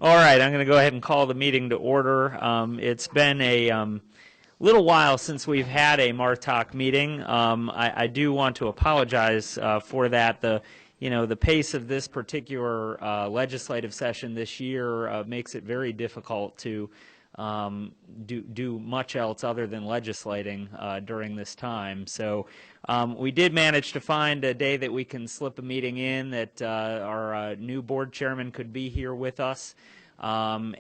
All right, I'm going to go ahead and call the meeting to order. It's been a little while since we've had a Martoc meeting. I do want to apologize for that. The pace of this particular legislative session this year makes it very difficult to do much else other than legislating during this time. So we did manage to find a day that we can slip a meeting in that our new board chairman could be here with us. So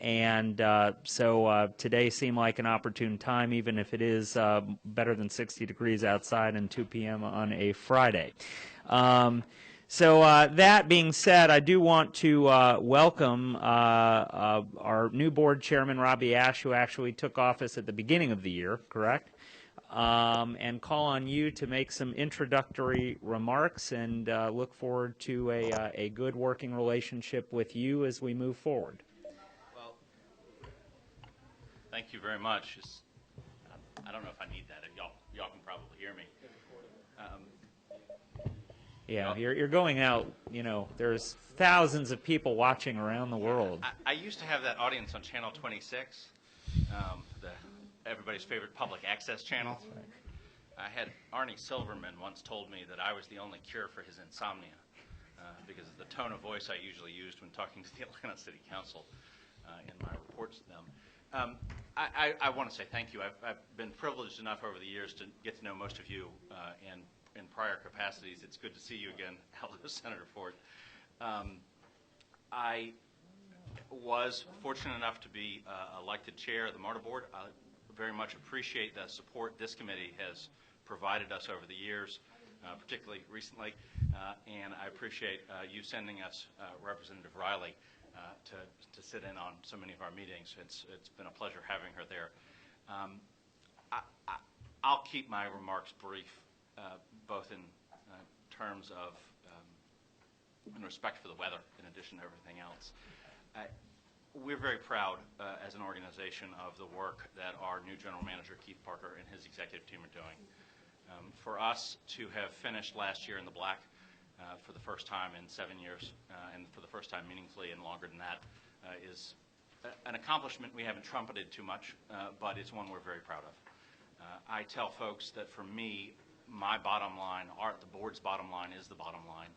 today seemed like an opportune time, even if it is better than 60 degrees outside and 2 p.m. on a Friday. So that being said, I do want to welcome our new board chairman, Robbie Ash, who actually took office at the beginning of the year, correct? And call on you to make some introductory remarks, and look forward to a good working relationship with you as we move forward. Well, thank you very much. I don't know if I need that. Y'all can probably hear me. Yeah, you're going out, there's thousands of people watching around the world. I used to have that audience on Channel 26, everybody's favorite public access channel. I had Arnie Silverman once told me that I was the only cure for his insomnia because of the tone of voice I usually used when talking to the Atlanta City Council in my reports to them. I want to say thank you. I've been privileged enough over the years to get to know most of you and in prior capacities. It's good to see you again. Hello, Senator Ford. I was fortunate enough to be elected chair of the MARTA board. I very much appreciate the support this committee has provided us over the years, particularly recently, and I appreciate you sending us Representative Riley to sit in on so many of our meetings. It's been a pleasure having her there. I'll keep my remarks brief, both in terms of in respect for the weather, in addition to everything else. We're very proud as an organization of the work that our new general manager, Keith Parker, and his executive team are doing. For us to have finished last year in the black for the first time in 7 years, and for the first time meaningfully and longer than that, is an accomplishment we haven't trumpeted too much, but it's one we're very proud of. I tell folks that for me, my bottom line, the board's bottom line is the bottom line,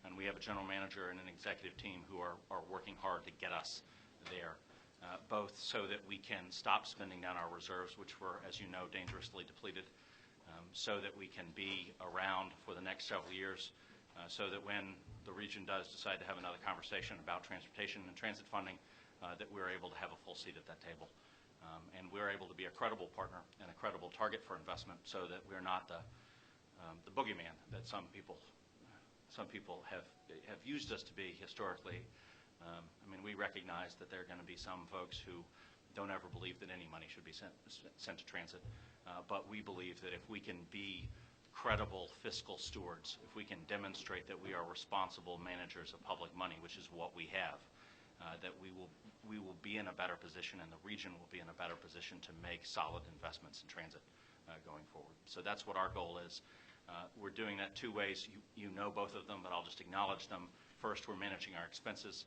and we have a general manager and an executive team who are working hard to get us there, both so that we can stop spending down our reserves, which were, as you know, dangerously depleted, so that we can be around for the next several years, so that when the region does decide to have another conversation about transportation and transit funding, that we're able to have a full seat at that table. And we're able to be a credible partner and a credible target for investment, so that we're not the boogeyman that some people have used us to be historically. I mean, we recognize that there are going to be some folks who don't ever believe that any money should be sent to transit, but we believe that if we can be credible fiscal stewards, if we can demonstrate that we are responsible managers of public money, which is what we have, that we will be in a better position, and the region will be in a better position to make solid investments in transit going forward. So that's what our goal is. We're doing that two ways. You know both of them, but I'll just acknowledge them. First, we're managing our expenses.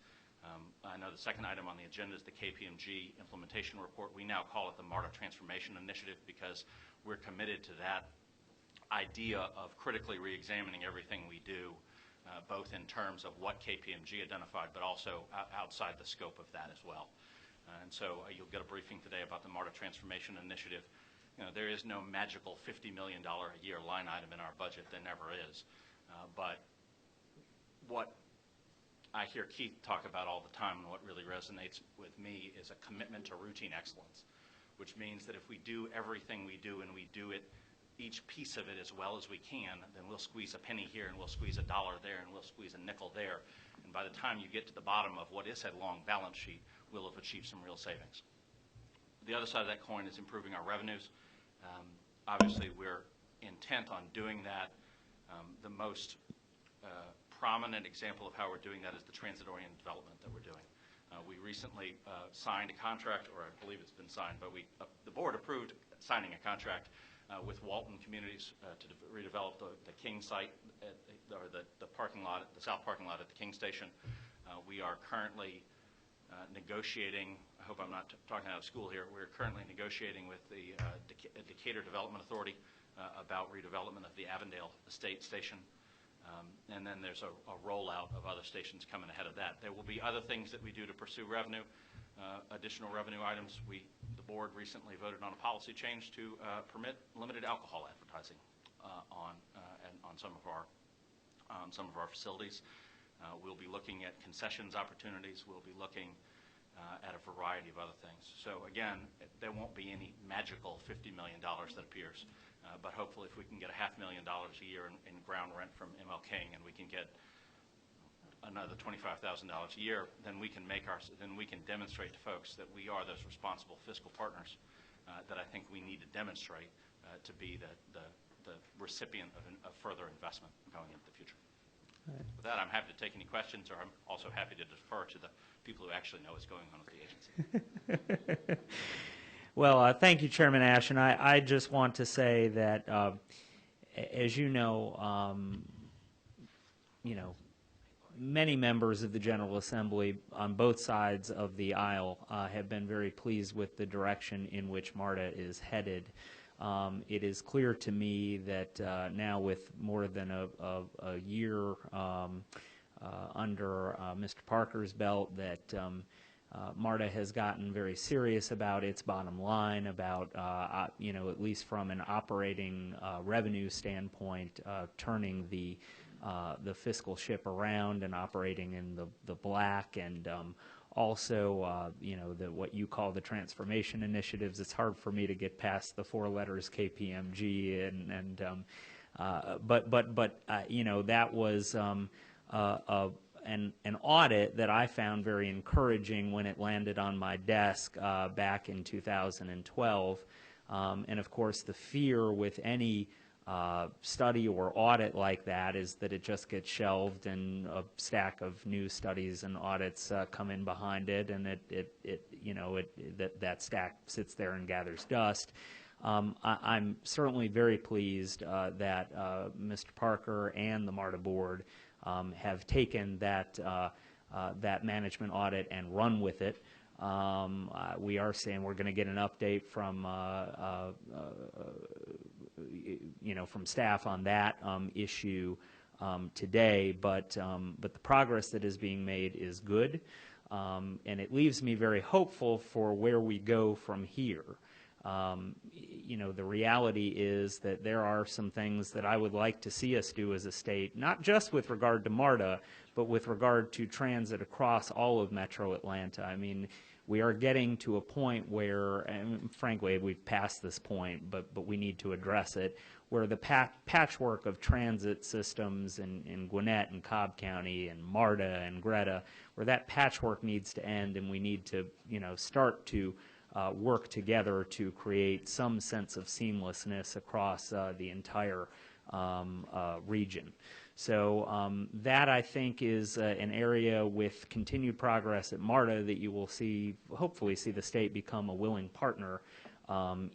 I know the second item on the agenda is the KPMG implementation report. We now call it the MARTA Transformation Initiative because we're committed to that idea of critically re-examining everything we do, both in terms of what KPMG identified, but also outside the scope of that as well. And so you'll get a briefing today about the MARTA Transformation Initiative. There is no magical $50 million a year line item in our budget. There never is. But what I hear Keith talk about all the time, and what really resonates with me, is a commitment to routine excellence, which means that if we do everything we do and we do it, each piece of it as well as we can, then we'll squeeze a penny here and we'll squeeze $1 there and we'll squeeze a nickel there. And by the time you get to the bottom of what is a long balance sheet, we'll have achieved some real savings. The other side of that coin is improving our revenues. Obviously, we're intent on doing that. The most prominent example of how we're doing that is the transit-oriented development that we're doing. We recently signed a contract, or I believe it's been signed, but the board approved signing a contract with Walton Communities to redevelop the King site, or the parking lot, the south parking lot at the King Station. We are currently negotiating. I hope I'm not talking out of school here. We're currently negotiating with the Decatur Development Authority about redevelopment of the Avondale Estate Station. And then there's a rollout of other stations coming ahead of that. There will be other things that we do to pursue revenue, additional revenue items. The board recently voted on a policy change to permit limited alcohol advertising on some of our facilities. We'll be looking at concessions opportunities. We'll be looking at a variety of other things. So again, there won't be any magical $50 million that appears. But hopefully, if we can get $500,000 a year in ground rent from ML King, and we can get another $25,000 a year, then we can demonstrate to folks that we are those responsible fiscal partners that I think we need to demonstrate to be the recipient of further investment going into the future. Right. With that, I'm happy to take any questions, or I'm also happy to defer to the people who actually know what's going on with the agency. Well, thank you, Chairman Ash, and I just want to say that, as you know, many members of the General Assembly on both sides of the aisle have been very pleased with the direction in which MARTA is headed. It is clear to me that now, with more than a year under Mr. Parker's belt, that MARTA has gotten very serious about its bottom line, about, at least from an operating revenue standpoint, turning the fiscal ship around and operating in the black, and also, what you call the transformation initiatives. It's hard for me to get past the 4 letters KPMG, but that was an audit that I found very encouraging when it landed on my desk back in 2012. And of course, the fear with any study or audit like that is that it just gets shelved and a stack of new studies and audits come in behind it, and that stack sits there and gathers dust. I'm certainly very pleased that Mr. Parker and the MARTA board have taken that management audit and run with it. We are saying we're going to get an update from from staff on that issue today, but the progress that is being made is good, and it leaves me very hopeful for where we go from here. The reality is that there are some things that I would like to see us do as a state, not just with regard to MARTA, but with regard to transit across all of Metro Atlanta. I mean, we are getting to a point where, and frankly, we've passed this point, but we need to address it, where the patchwork of transit systems in Gwinnett and Cobb County and MARTA and Greta, where that patchwork needs to end, and we need to, start to work together to create some sense of seamlessness across the entire region. So that, I think, is an area with continued progress at MARTA that you will hopefully see the state become a willing partner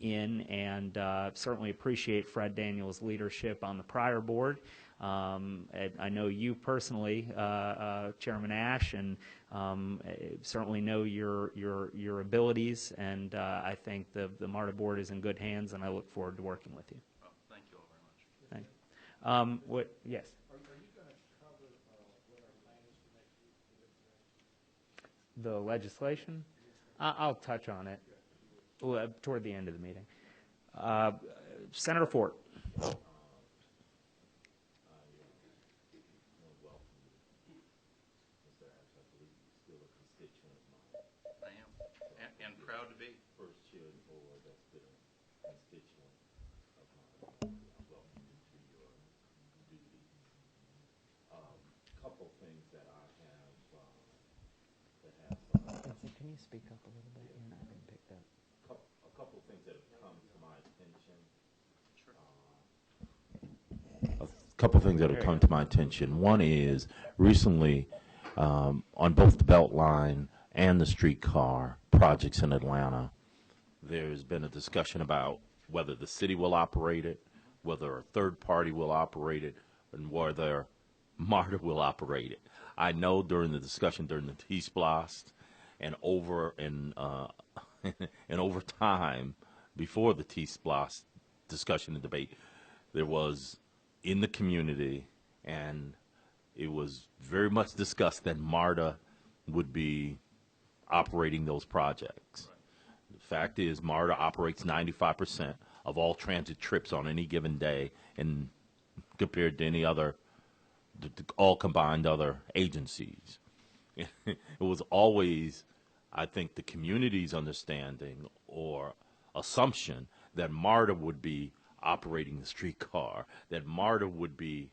in, and certainly appreciate Fred Daniels' leadership on the prior board. I know you personally, Chairman Ash, and certainly know your abilities, and I think the MARTA board is in good hands, and I look forward to working with you. Well, thank you all very much. Thank you. Yes? Are you going to cover what our plan is for next week? The legislation? I'll touch on it toward the end of the meeting. Senator Fort. And proud to be. First chair of the board that's been a constituent of mine. Welcome you to your duty. Couple things that I have Can you speak up a little bit? You're not being picked up. A couple of things that have come to my attention. Sure. A couple of things that have come to my attention. One is recently on both the Beltline and the streetcar projects in Atlanta, there's been a discussion about whether the city will operate it, whether a third party will operate it, and whether MARTA will operate it. I know during the discussion during the T-Splost and over and and over time, before the T-Splosh discussion and debate, there was in the community, and it was very much discussed that MARTA would be operating those projects. The fact is, MARTA operates 95% of all transit trips on any given day, and compared to any other, all combined other agencies. It was always, I think, the community's understanding or assumption that MARTA would be operating the streetcar, that MARTA would be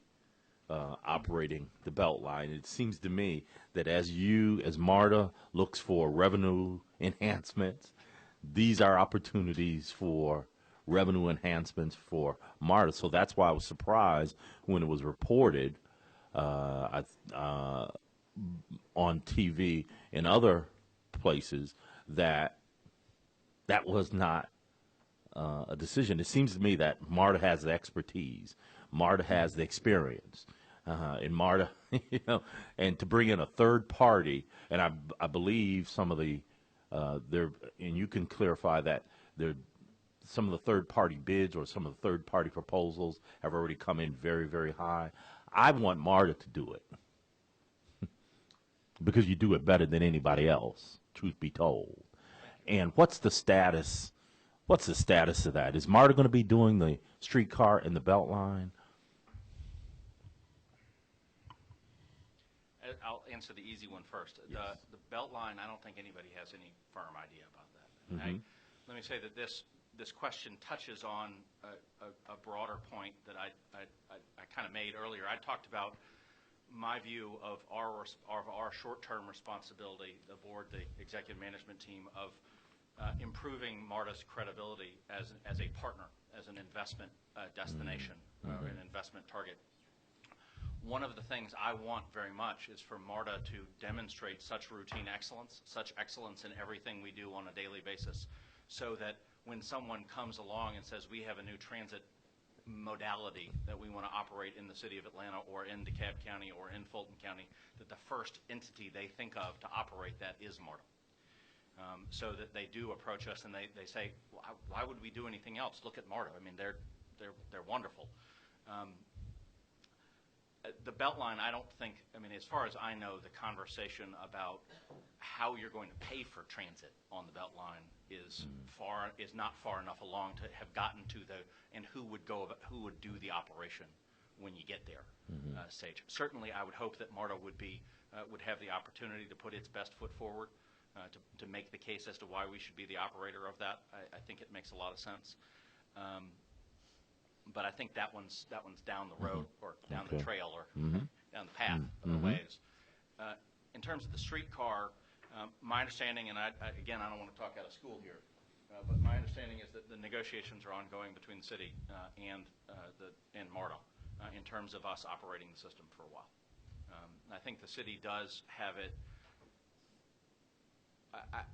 operating the Beltline. It seems to me that as MARTA looks for revenue enhancements, these are opportunities for revenue enhancements for MARTA. So that's why I was surprised when it was reported on TV and other places that that was not a decision. It seems to me that MARTA has the expertise, MARTA has the experience, and MARTA, and to bring in a third party, and I believe some of the there, and you can clarify that there. Some of the third-party bids or some of the third-party proposals have already come in very, very high. I want MARTA to do it because you do it better than anybody else, truth be told. And what's the status? What's the status of that? Is MARTA going to be doing the streetcar and the Beltline? I'll answer the easy one first. Yes. The Beltline, I don't think anybody has any firm idea about that. Mm-hmm. Let me say that this question touches on a broader point that I kind of made earlier. I talked about my view of our short-term responsibility, the board, the executive management team, of improving MARTA's credibility as a partner, as an investment destination, or an investment target. One of the things I want very much is for MARTA to demonstrate such routine excellence, such excellence in everything we do on a daily basis, so that when someone comes along and says we have a new transit modality that we want to operate in the city of Atlanta or in DeKalb County or in Fulton County, that the first entity they think of to operate that is MARTA. So that they do approach us and they say, why would we do anything else? Look at MARTA. I mean, they're wonderful. The Beltline, I don't think, I mean, as far as I know, the conversation about how you're going to pay for transit on the Beltline is not far enough along to have gotten to and who would do the operation when you get there stage. Certainly, I would hope that MARTA would have the opportunity to put its best foot forward to make the case as to why we should be the operator of that. I think it makes a lot of sense. But I think that one's down the road or down the trail or down the path of the ways. In terms of the streetcar, my understanding, and again, I don't want to talk out of school here, but my understanding is that the negotiations are ongoing between the city and MARTA in terms of us operating the system for a while. I think the city does have it.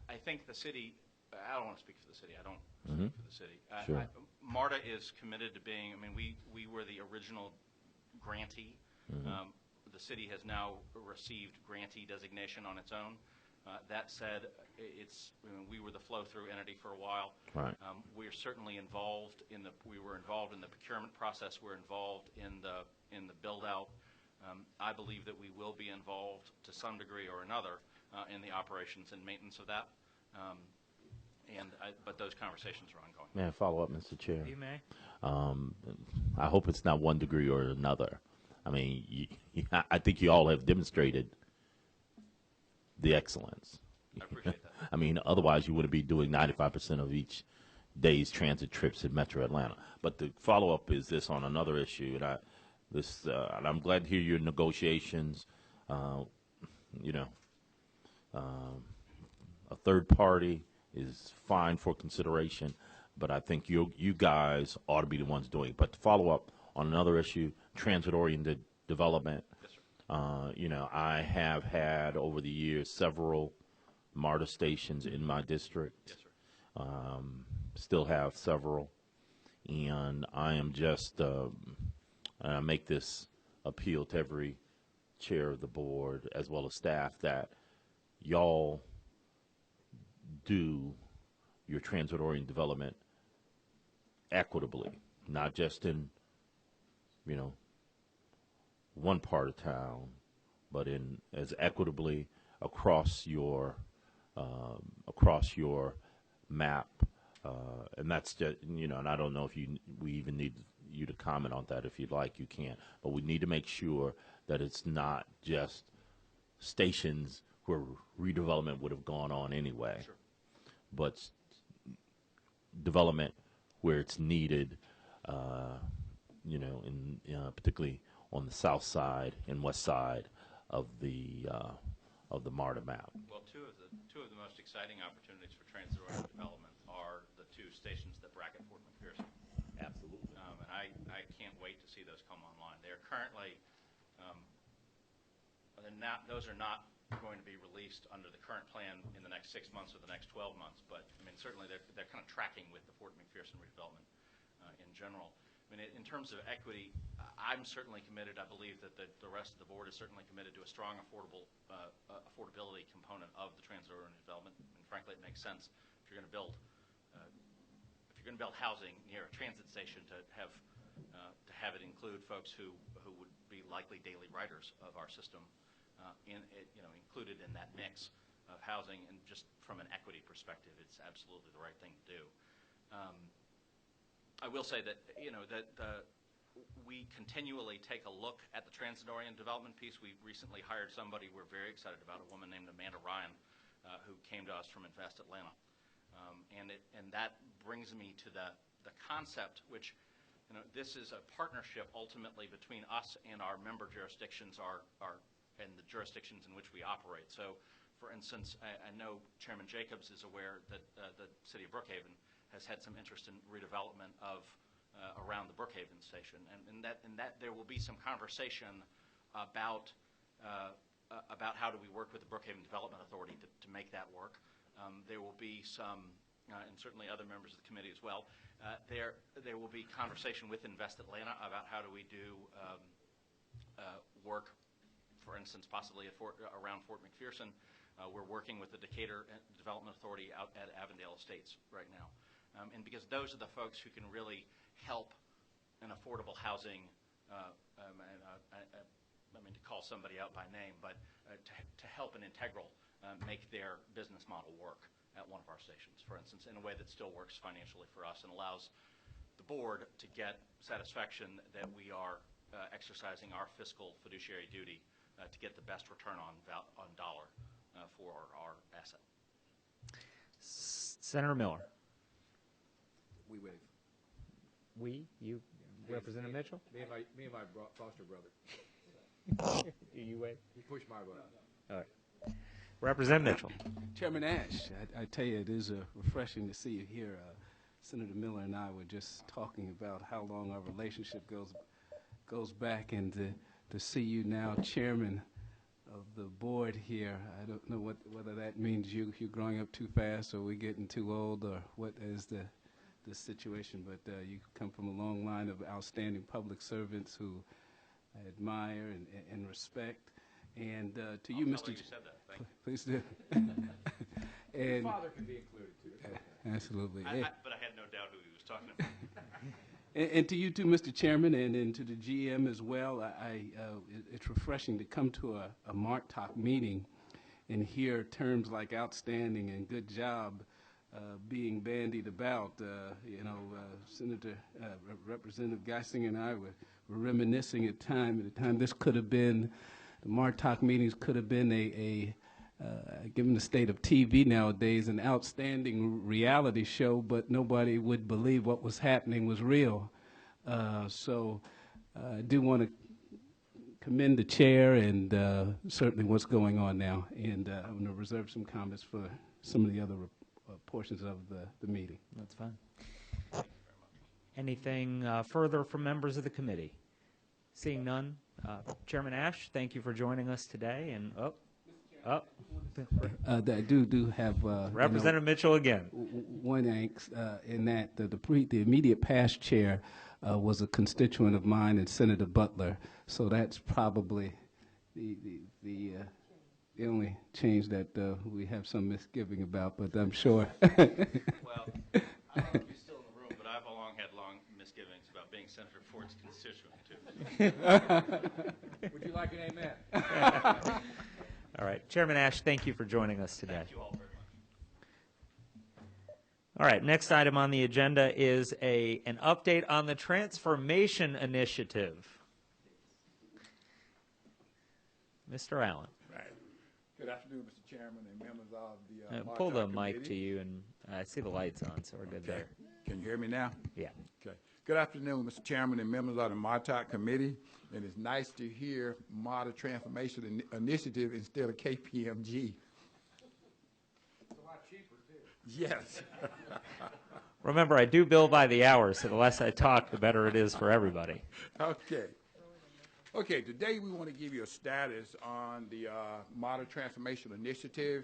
I think the city. I don't want to speak for the city. I don't speak for the city. Sure. MARTA is committed to being. I mean, we were the original grantee. The city has now received grantee designation on its own. That said, we were the flow-through entity for a while. Right. We are certainly involved we were involved in the procurement process. We're involved in the build-out. I believe that we will be involved to some degree or another in the operations and maintenance of that. But those conversations are ongoing. May I follow up, Mr. Chair? You may. I hope it's not one degree or another. I mean, I think you all have demonstrated the excellence. I appreciate that. I mean, otherwise you wouldn't be doing 95% of each day's transit trips in Metro Atlanta. But the follow-up is this on another issue, and I'm glad to hear your negotiations. A third party is fine for consideration, but I think you guys ought to be the ones doing it. But to follow up on another issue, transit-oriented development. Yes, sir. I have had over the years several MARTA stations in my district. Yes, sir. Still have several, and I am just I make this appeal to every chair of the board as well as staff that y'all do your transit-oriented development equitably, not just in, you know, one part of town, but in as equitably across your map, and that's just, you know, and I don't know if we even need you to comment on that. If you'd like, you can, but we need to make sure that it's not just stations where redevelopment would have gone on anyway, Sure. but development where it's needed, you know, in particularly on the south side and west side of the MARTA map. Well, two of the most exciting opportunities for transit-oriented development are the two stations that bracket Fort McPherson. Absolutely. And I can't wait to see those come online. They're currently, those are not going to be released under the current plan in the next 6 months or the next 12 months, but I mean, certainly they're kind of tracking with the Fort McPherson redevelopment in general. I mean, in terms of equity, I'm certainly committed. I believe that the rest of the board is certainly committed to a strong affordability component of the transit-oriented development. And frankly, it makes sense if you're going to build housing near a transit station to have it include folks who would be likely daily riders of our system, included in that mix of housing. And just from an equity perspective, it's absolutely the right thing to do. I will say that we continually take a look at the transit-oriented development piece. We recently hired somebody we're very excited about, a woman named Amanda Ryan, who came to us from Invest Atlanta. And that brings me to the concept, which, this is a partnership ultimately between us and our member jurisdictions and the jurisdictions in which we operate. So, for instance, I know Chairman Jacobs is aware that the city of Brookhaven has had some interest in redevelopment of around the Brookhaven station, and that there will be some conversation about how do we work with the Brookhaven Development Authority to make that work. There will be some, and certainly other members of the committee as well. There will be conversation with Invest Atlanta about how do we do work, for instance, possibly around Fort McPherson. We're working with the Decatur Development Authority out at Avondale Estates right now. And because those are the folks who can really help an affordable housing, I mean to call somebody out by name, but to help an Integral make their business model work at one of our stations, for instance, in a way that still works financially for us and allows the board to get satisfaction that we are exercising our fiscal fiduciary duty to get the best return on dollar for our asset. Senator Miller. We wave. We? You? Representative Mitchell? Me and my foster brother. Do you wait? You push my button. All right. Representative Mitchell. Chairman Ash, I tell you, it is refreshing to see you here. Senator Miller and I were just talking about how long our relationship goes back, and to see you now chairman of the board here, I don't know whether that means you're growing up too fast or we're getting too old or what is the situation, but you come from a long line of outstanding public servants who I admire and respect. And to you, Mr. You said that. Thank you. Please do. And Father can be included too. Absolutely. But I had no doubt who he was talking about. And to you too, Mr. Chairman, and to the GM as well. It's refreshing to come to a MARTOC meeting and hear terms like outstanding and good job being bandied about. Representative Geisinger and I were reminiscing at the time this could have been, the MARTOC meetings could have been given the state of TV nowadays, an outstanding reality show, but nobody would believe what was happening was real. So I do want to commend the chair and certainly what's going on now. And I'm going to reserve some comments for some of the other portions of the meeting. That's fine. Anything further from members of the committee? Seeing none, Chairman Ash, thank you for joining us today. And I do have Representative Mitchell again. one angst in that the immediate past chair was a constituent of mine and Senator Butler, so that's probably the the only change that we have some misgiving about, but I'm sure. Well, I don't know if he's still in the room, but I've had long misgivings about being Senator Ford's constituent, too. Would you like an amen? All right, Chairman Ash, thank you for joining us today. Thank you all very much. All right, next item on the agenda is an update on the Transformation Initiative. Mr. Allen. Right. Good afternoon, Mr. Chairman and members of the Pull the Martoc mic Committee. to you, and I see the lights on, so we're good Okay. there. Can you hear me now? Yeah. Okay. Good afternoon, Mr. Chairman and members of the Martoc Committee. And it's nice to hear Model Transformation Initiative instead of KPMG. It's a lot cheaper, too. Yes. Remember, I do bill by the hour, so the less I talk, the better it is for everybody. Okay. Okay, today we want to give you a status on the Model Transformation Initiative.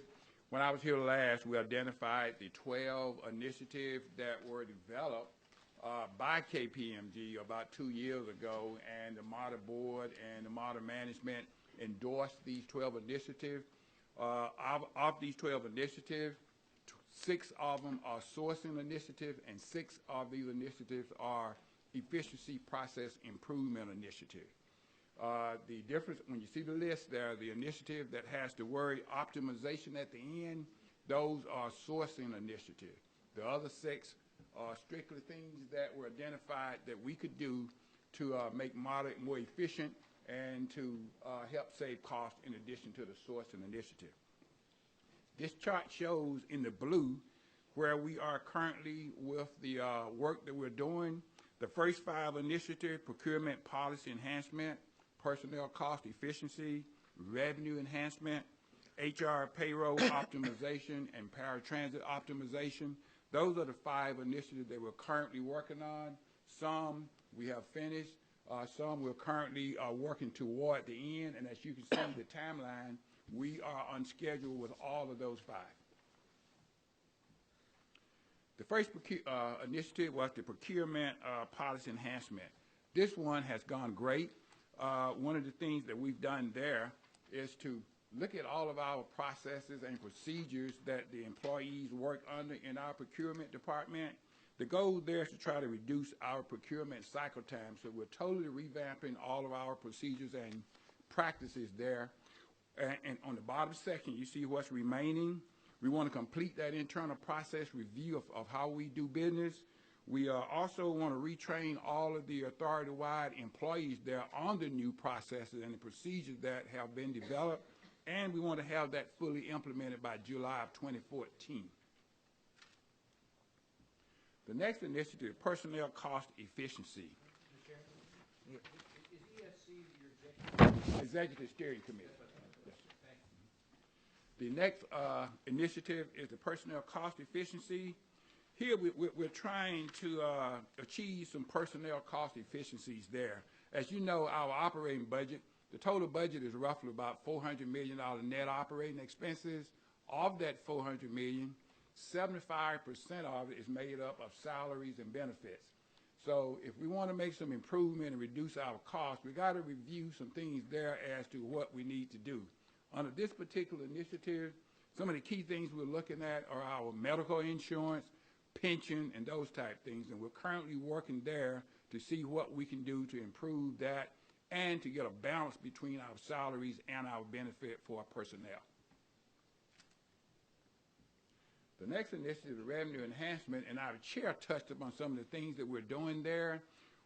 When I was here last, we identified the 12 initiatives that were developed by KPMG about 2 years ago, and the Model Board and the Model Management endorsed these 12 initiatives. Of these 12 initiatives, 6 of them are sourcing initiatives, and 6 of these initiatives are efficiency process improvement initiatives. The difference, when you see the list there, the initiative that has the word optimization at the end, those are sourcing initiatives. The other 6 are strictly things that were identified that we could do to make model more efficient and to help save costs in addition to the sourcing initiative. This chart shows in the blue where we are currently with the work that we're doing. The first 5 initiatives: procurement policy enhancement, personnel cost efficiency, revenue enhancement, HR payroll optimization, and paratransit optimization. Those are the 5 initiatives that we're currently working on. Some we have finished, some we're currently working toward the end, and as you can see the timeline, we are on schedule with all of those 5. The first initiative was the procurement policy enhancement. This one has gone great. One of the things that we've done there is to look at all of our processes and procedures that the employees work under in our procurement department. The goal there is to try to reduce our procurement cycle time, so we're totally revamping all of our procedures and practices there. And on the bottom section, you see what's remaining. We want to complete that internal process review of how we do business. We also want to retrain all of the authority-wide employees there on the new processes and the procedures that have been developed, and we want to have that fully implemented by July of 2014. The next initiative, personnel cost efficiency. Mr. Chairman, is ESC your Executive Steering Committee. Yes. Thank you. The next initiative is the personnel cost efficiency. Here we're trying to achieve some personnel cost efficiencies there. As you know, our operating budget, the total budget is roughly about $400 million net operating expenses. Of that $400 million, 75% of it is made up of salaries and benefits. So if we want to make some improvement and reduce our costs, we got to review some things there as to what we need to do. Under this particular initiative, some of the key things we're looking at are our medical insurance, pension, and those type things, and we're currently working there to see what we can do to improve that and to get a balance between our salaries and our benefit for our personnel. The next initiative is revenue enhancement, and our chair touched upon some of the things that we're doing there.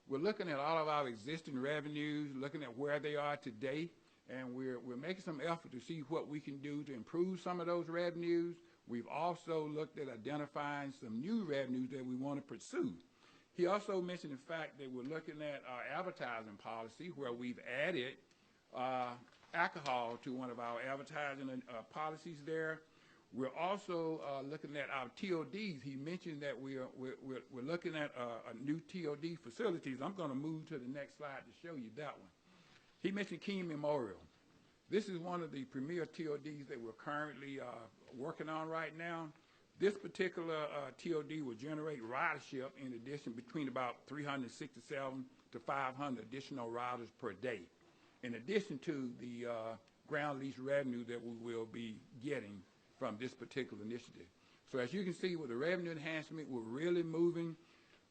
We're looking at all of our existing revenues, looking at where they are today, and we're making some effort to see what we can do to improve some of those revenues. We've also looked at identifying some new revenues that we want to pursue. He also mentioned the fact that we're looking at our advertising policy, where we've added alcohol to one of our advertising policies there. We're also looking at our TODs. He mentioned that we're looking at a new TOD facilities. I'm going to move to the next slide to show you that one. He mentioned King Memorial. This is one of the premier TODs that we're currently working on right now. This particular TOD will generate ridership in addition between about 367 to 500 additional riders per day. In addition to the ground lease revenue that we will be getting from this particular initiative. So as you can see, with the revenue enhancement, we're really moving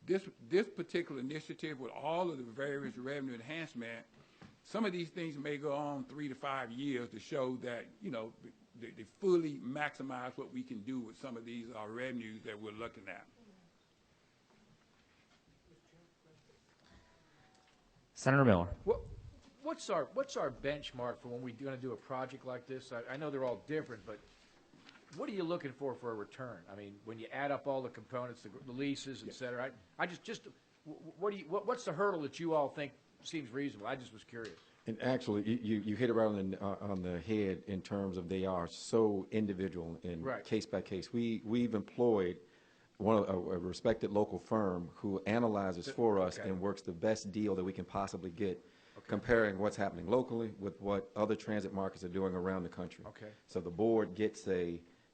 this particular initiative with all of the various revenue enhancement. Some of these things may go on 3 to 5 years to show that, you know, they fully maximize what we can do with some of these revenues that we're looking at. Senator Miller. What's our benchmark for when we're going to do a project like this? I know they're all different, but what are you looking for a return? I mean, when you add up all the components, the leases, et cetera, what's the hurdle that you all think seems reasonable? I just was curious. And actually, you hit it right on the head in terms of they are so individual and case by case. We've employed a respected local firm who analyzes for us and works the best deal that we can possibly get, comparing what's happening locally with what other transit markets are doing around the country. Okay. So the board gets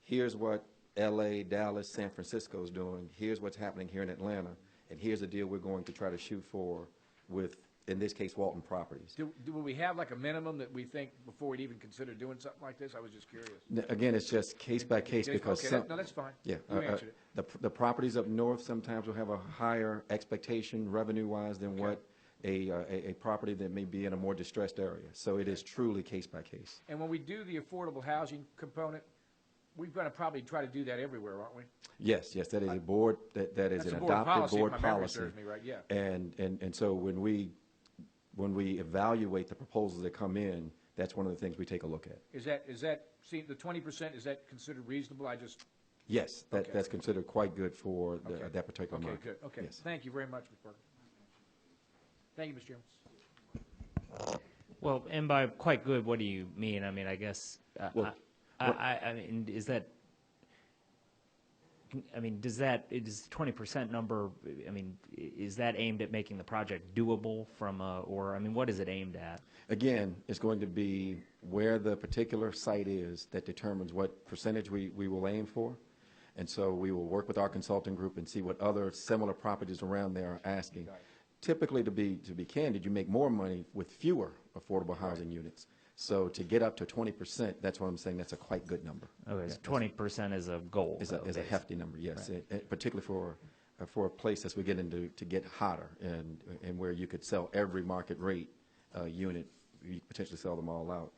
here's what L.A., Dallas, San Francisco is doing. Here's what's happening here in Atlanta, and here's the deal we're going to try to shoot for with, in this case, Walton Properties. Do we have like a minimum that we think before we'd even consider doing something like this? I was just curious. Again, it's just case by case because no, that's fine. Yeah, you answered it. The properties up north sometimes will have a higher expectation revenue-wise than what a property that may be in a more distressed area. So it is truly case by case. And when we do the affordable housing component, we're going to probably try to do that everywhere, aren't we? Yes, that is a board that is an adopted board policy. Me right, yeah. And so when we evaluate the proposals that come in, that's one of the things we take a look at. Is that see the 20%? Is that considered reasonable? Yes, that's considered quite good for that particular market. Okay, good. Okay, yes. Thank you very much, Mr. Parker. Thank you, Mr. Chairman. Well, and by quite good, what do you mean? I mean, I guess I mean, is that? I mean, is 20% number? I mean, is that aimed at making the project doable from or I mean, what is it aimed at? Again, it's going to be where the particular site is that determines what percentage we will aim for, and so we will work with our consulting group and see what other similar properties around there are asking. Typically, to be candid, you make more money with fewer affordable housing units. So to get up to 20%, that's what I'm saying. That's a quite good number. Okay, 20% is a goal. Is a hefty number, yes. Right. Particularly for a place as we get into to get hotter and where you could sell every market rate unit, you potentially sell them all out.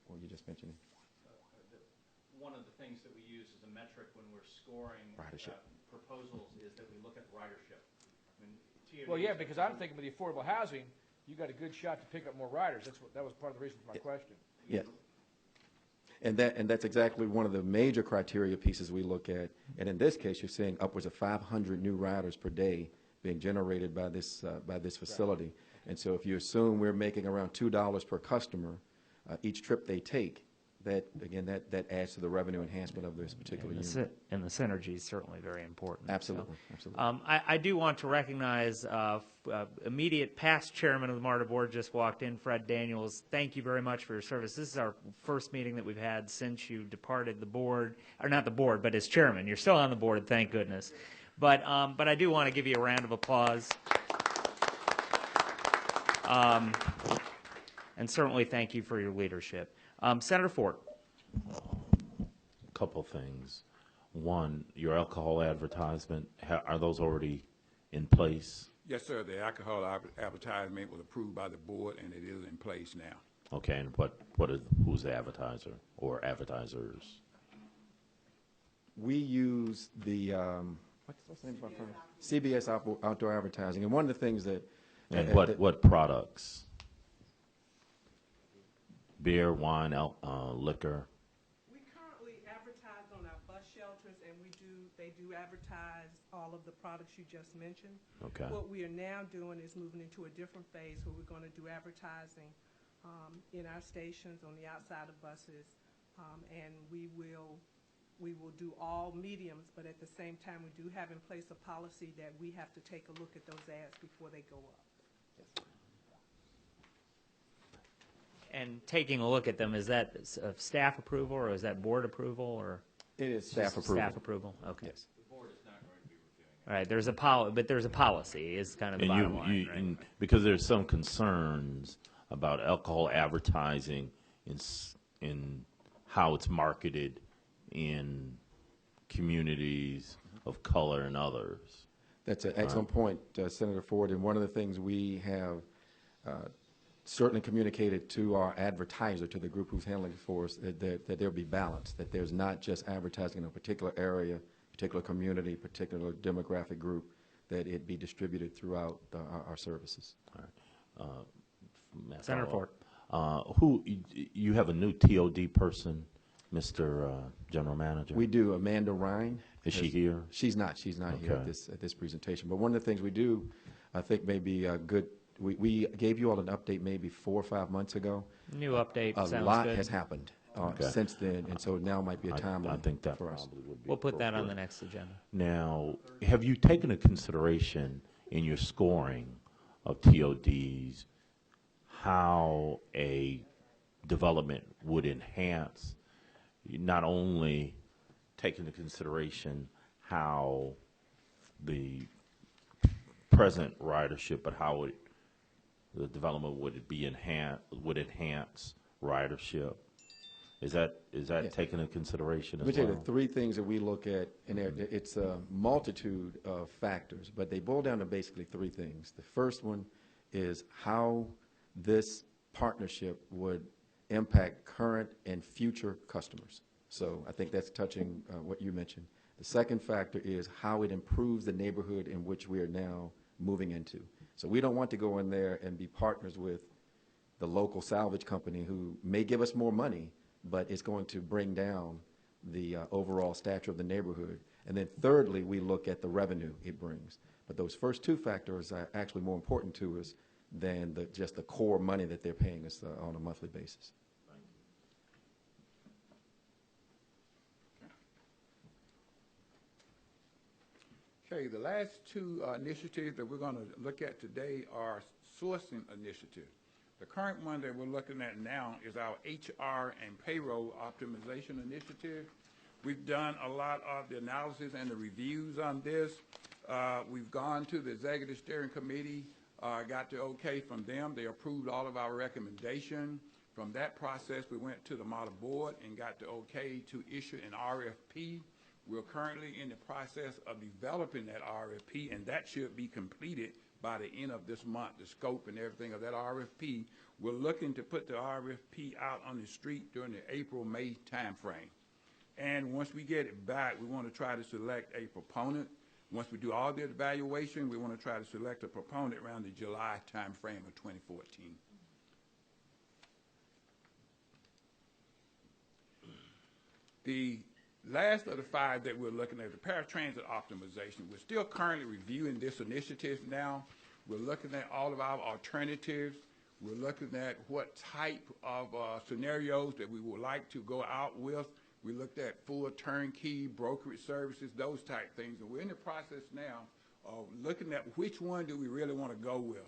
What were you just mentioning? One of the things that we use as a metric when we're scoring proposals is that we look at ridership. I mean, well, yeah, because I'm thinking with the affordable housing, you got a good shot to pick up more riders. That was part of the reason for my question. Yeah. And that's exactly one of the major criteria pieces we look at. And in this case, you're seeing upwards of 500 new riders per day being generated by this facility. Right. Okay. And so if you assume we're making around $2 per customer each trip they take, that adds to the revenue enhancement of this particular unit. And the synergy is certainly very important. Absolutely, so, absolutely. I do want to recognize immediate past chairman of the MARTA board just walked in, Fred Daniels. Thank you very much for your service. This is our first meeting that we've had since you departed the board, or not the board, but as chairman. You're still on the board, thank goodness. But I do want to give you a round of applause. And certainly thank you for your leadership. Senator Ford. A couple of things. One, your alcohol advertisement, are those already in place? Yes, sir. The alcohol advertisement was approved by the board, and it is in place now. Okay, and who's the advertiser or advertisers? We use the what's the name of our firm? CBS Outdoor Advertising, and one of the things that and what products? Beer, wine, liquor. We currently advertise on our bus shelters, and they do advertise all of the products you just mentioned. Okay. What we are now doing is moving into a different phase where we're going to do advertising in our stations on the outside of buses, and we will do all mediums, but at the same time we do have in place a policy that we have to take a look at those ads before they go up. Yes. And taking a look at them, is that staff approval or is that board approval or? It is staff approval. Staff approval. Okay. Yes. The board is not going to be reviewing it. All right. There's a policy. Is kind of the bottom line, right? Because there's some concerns about alcohol advertising in how it's marketed in communities of color and others. That's an excellent point, Senator Ford. And one of the things we have certainly communicated to our advertiser, to the group who's handling it for us, that there'll be balance, that there's not just advertising in a particular area, particular community, particular demographic group, that it be distributed throughout our services. All right. Senator Ford. Who you have a new TOD person, Mr. General Manager? We do. Amanda Ryan. Is she here? She's not. She's not here at this presentation. But one of the things we do, I think, may be good. We gave you all an update maybe 4 or 5 months ago. New update. A sounds lot good. has happened since then, and so now might be a time I think that for us. probably would be We'll put that on the appropriate. next agenda. Now, have you taken into consideration in your scoring of TODs how a development would enhance, not only take into consideration how the present ridership, but how the development would enhance ridership? Is that taken into consideration as Let me tell well? you the 3 things that we look at, and it's a multitude of factors, but they boil down to basically 3 things. The first one is how this partnership would impact current and future customers. So I think that's touching what you mentioned. The second factor is how it improves the neighborhood in which we are now moving into. So we don't want to go in there and be partners with the local salvage company who may give us more money, but it's going to bring down the overall stature of the neighborhood. And then thirdly, we look at the revenue it brings. But those first 2 factors are actually more important to us than just the core money that they're paying us on a monthly basis. Okay, the last 2 initiatives that we're going to look at today are sourcing initiatives. The current one that we're looking at now is our HR and payroll optimization initiative. We've done a lot of the analysis and the reviews on this. We've gone to the Executive Steering Committee, got the okay from them. They approved all of our recommendations. From that process, we went to the model board and got the okay to issue an RFP. We're currently in the process of developing that RFP, and that should be completed by the end of this month, the scope and everything of that RFP. We're looking to put the RFP out on the street during the April-May timeframe. And once we get it back, we want to try to select a proponent. Once we do all the evaluation, we want to try to select a proponent around the July timeframe of 2014. The last of the 5 that we're looking at, the paratransit optimization. We're still currently reviewing this initiative now. We're looking at all of our alternatives. We're looking at what type of scenarios that we would like to go out with. We looked at full turnkey, brokerage services, those type things. And we're in the process now of looking at which one do we really want to go with.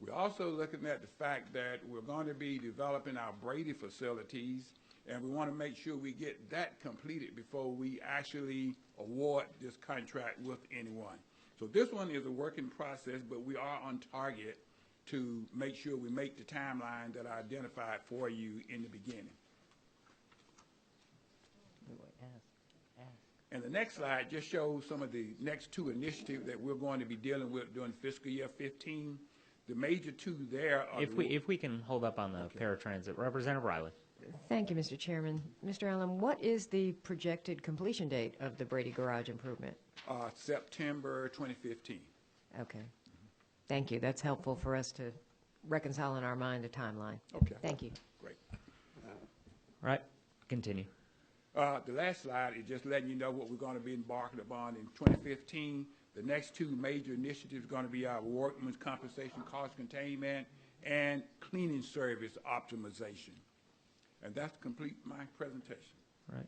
We're also looking at the fact that we're going to be developing our Brady facilities, and we want to make sure we get that completed before we actually award this contract with anyone. So this one is a working process, but we are on target to make sure we make the timeline that I identified for you in the beginning. And the next slide just shows some of the next 2 initiatives that we're going to be dealing with during fiscal year 15. The major 2 there are... If we can hold up on the paratransit. Representative Riley. Thank you, Mr. Chairman. Mr. Allen, what is the projected completion date of the Brady Garage improvement? September 2015. Okay. Thank you. That's helpful for us to reconcile in our mind a timeline. Okay. Thank you. Great. Right. Continue. The last slide is just letting you know what we're going to be embarking upon in 2015. The next 2 major initiatives are going to be our workman's compensation cost containment and cleaning service optimization. And that's complete my presentation. Right.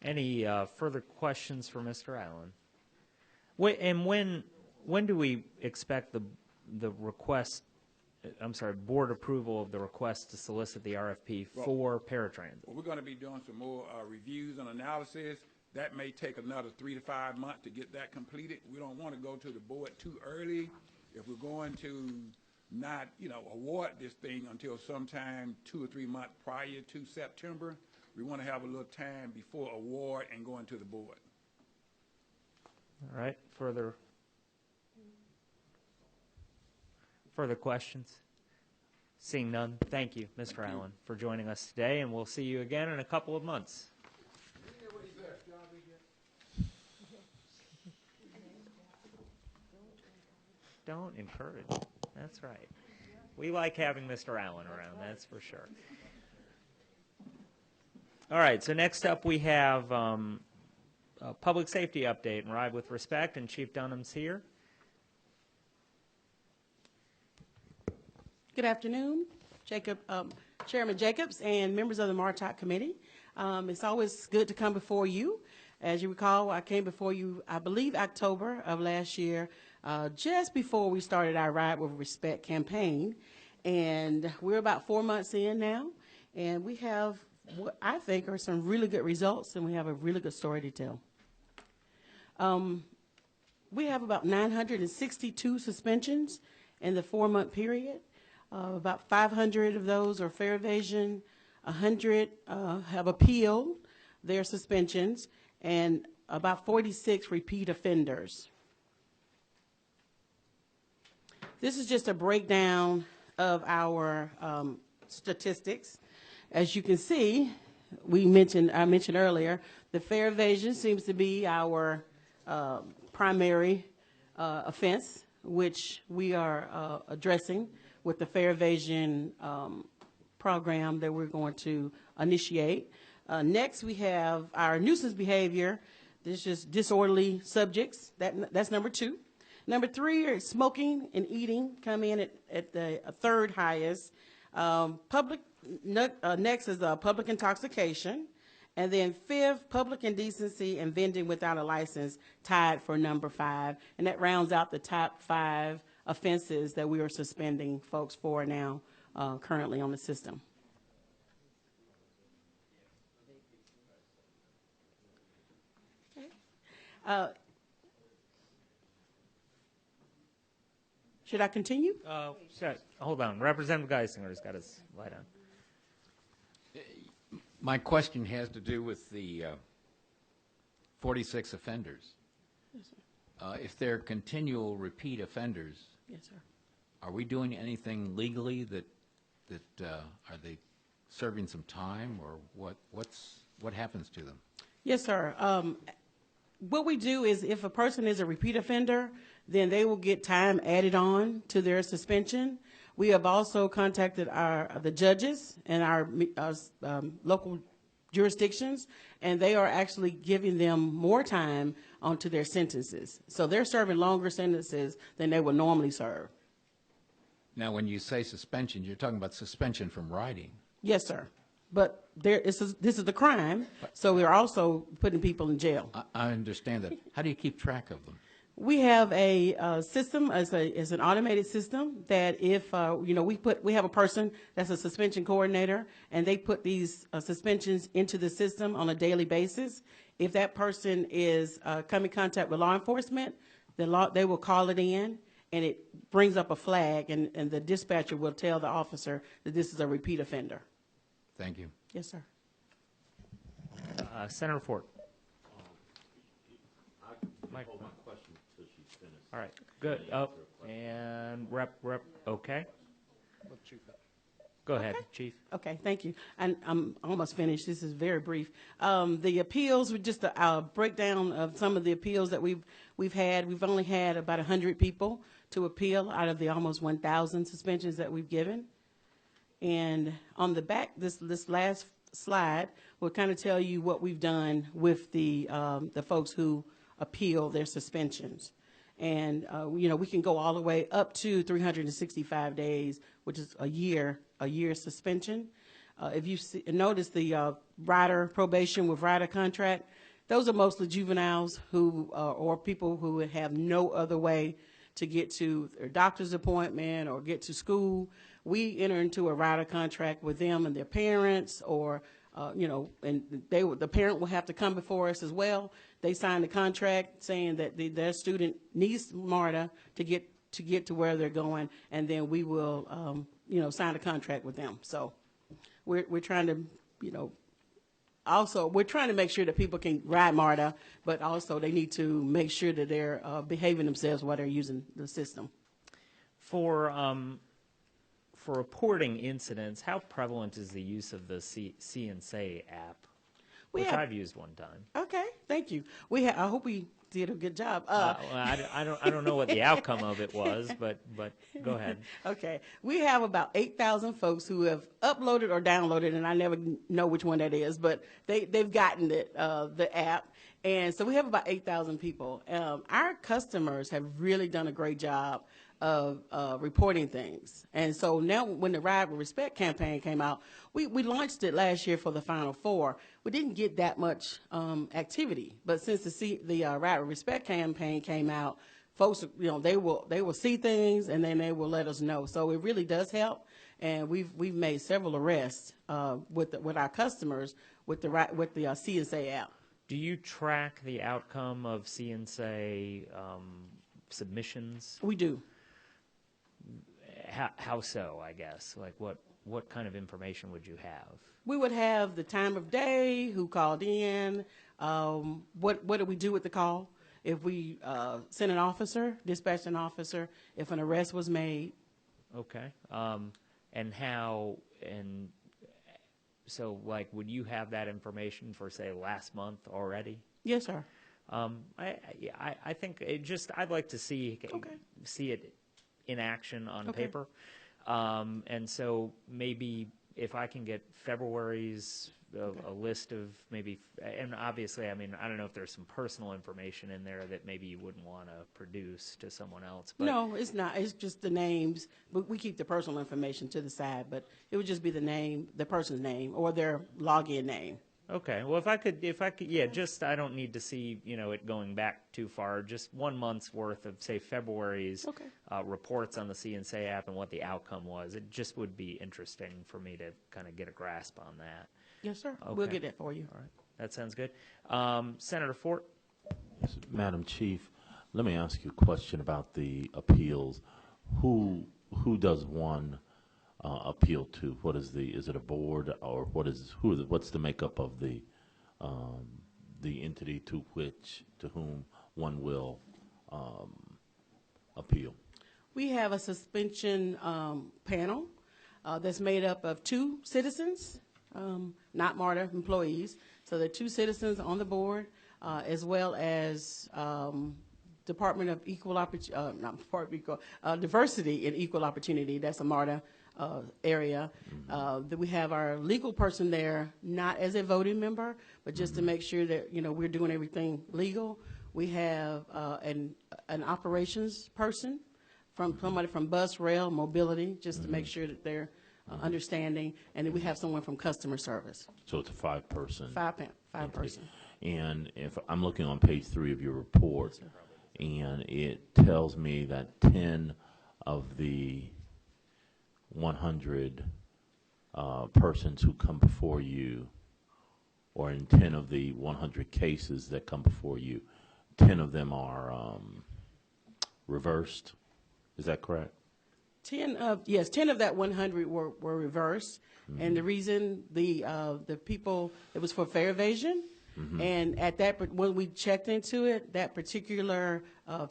Any further questions for Mr. Allen? And when do we expect the request? I'm sorry, board approval of the request to solicit the RFP for paratransit? Well, we're going to be doing some more reviews and analysis. That may take another 3 to 5 months to get that completed. We don't want to go to the board too early. If we're going to not, award this thing until sometime 2 or 3 months prior to September. We want to have a little time before award and going to the board. All right, further questions? Seeing none, thank you, Mr. Allen, for joining us today, and we'll see you again in a couple of months. Don't encourage. That's right. We like having Mr. Allen around, that's for sure. All right, so next up we have a public safety update, and Ride with Respect, and Chief Dunham's here. Good afternoon, Chairman Jacobs and members of the MARTOC committee. It's always good to come before you. As you recall, I came before you, I believe, October of last year, just before we started our Ride with Respect campaign. And we're about 4 months in now, and we have what I think are some really good results, and we have a really good story to tell. We have about 962 suspensions in the 4-month period. About 500 of those are fare evasion, 100 have appealed their suspensions, and about 46 repeat offenders. This is just a breakdown of our statistics. As you can see, I mentioned earlier, the fare evasion seems to be our primary offense, which we are addressing with the fare evasion program that we're going to initiate. Next, we have our nuisance behavior. This is disorderly subjects. That's number 2. Number 3 is smoking and eating, come in at the third highest. Next is public intoxication. And then 5th, public indecency and vending without a license, tied for number 5. And that rounds out the top 5 offenses that we are suspending folks for now, currently on the system. Okay. Should I continue? Hold on. Representative Geisinger's got his light on. My question has to do with the 46 offenders. Yes, sir. If they're continual repeat offenders, Yes, sir. are we doing anything legally that are they serving some time, or what happens to them? Yes, sir. What we do is if a person is a repeat offender, then they will get time added on to their suspension. We have also contacted the judges in our local jurisdictions, and they are actually giving them more time onto their sentences. So they're serving longer sentences than they would normally serve. Now, when you say suspension, you're talking about suspension from riding. Yes, sir. But this is the crime, so we're also putting people in jail. I understand that. How do you keep track of them? We have a system as an automated system that if we have a person that's a suspension coordinator, and they put these suspensions into the system on a daily basis. If that person is come in contact with law enforcement, they will call it in, and it brings up a flag, and the dispatcher will tell the officer that this is a repeat offender. Thank you. Yes, sir. Senator Ford. Mike. Hold my question until she's finished. All right, good. And Rep, okay. Go ahead, Chief. Okay, thank you. And I'm almost finished. This is very brief. The appeals, just a breakdown of some of the appeals that we've had. We've only had about 100 people to appeal out of the almost 1,000 suspensions that we've given. And on the back, this last slide will kind of tell you what we've done with the folks who appeal their suspensions. And, we can go all the way up to 365 days, which is a year suspension. If you notice the rider probation with rider contract, those are mostly juveniles who or people who would have no other way to get to their doctor's appointment or get to school. We enter into a rider contract with them and their parents, or and the parent will have to come before us as well. They sign the contract saying that their student needs MARTA to get to get to where they're going, and then we will, sign a contract with them. So we're trying to, also, we're trying to make sure that people can ride MARTA, but also they need to make sure that they're behaving themselves while they're using the system. For reporting incidents, how prevalent is the use of the CNSA app, which I've used one time? Okay, thank you. I hope we did a good job. Well, I don't know what the outcome of it was, but go ahead. Okay, we have about 8,000 folks who have uploaded or downloaded, and I never know which one that is, but they've gotten it, the app, and so we have about 8,000 people. Our customers have really done a great job of reporting things, and so now when the Ride with Respect campaign came out, we launched it last year for the Final Four. We didn't get that much activity, but since the Ride with Respect campaign came out, folks, they will see things and then they will let us know. So it really does help, and we've made several arrests with our customers with the CNSA app. Do you track the outcome of CNSA submissions? We do. How so, I guess? Like what kind of information would you have? We would have the time of day, who called in, what did we do with the call, if we sent an officer, dispatched an officer, if an arrest was made. Okay. So, like, would you have that information for, say, last month already? Yes, sir. I think I'd like to see it in action on paper. And so maybe if I can get February's a list of maybe, and obviously, I mean, I don't know if there's some personal information in there that maybe you wouldn't want to produce to someone else. But no, it's not. It's just the names. We keep the personal information to the side, but it would just be the name, the person's name, or their login name. Okay. Well, if I could, yeah, just, I don't need to see, it going back too far. Just 1 month's worth of, say, February's reports on the CNSA app and what the outcome was. It just would be interesting for me to kind of get a grasp on that. Yes, sir. Okay. We'll get that for you. All right. That sounds good. Senator Fort? Yes, Madam Chief, let me ask you a question about the appeals. Who does one appeal to? Is it a board, or what's the makeup of the entity to whom one will appeal? We have a suspension panel that's made up of 2 citizens, not MARTA employees. So there are 2 citizens on the board, as well as Department of Diversity and Equal Opportunity. That's a MARTA area. That we have our legal person there, not as a voting member, but just to make sure that we're doing everything legal. We have an operations person, from somebody from bus, rail, mobility, just to make sure that they're understanding, and then we have someone from customer service. So it's a 5-person. Five person. And if I'm looking on page 3 of your report, and it tells me that 10 of the 100 persons who come before you, or in 10 of the 100 cases that come before you, 10 of them are reversed. Is that correct? 10 of that 100 were reversed, and the reason the people, it was for fare evasion, and at that, when we checked into it, that particular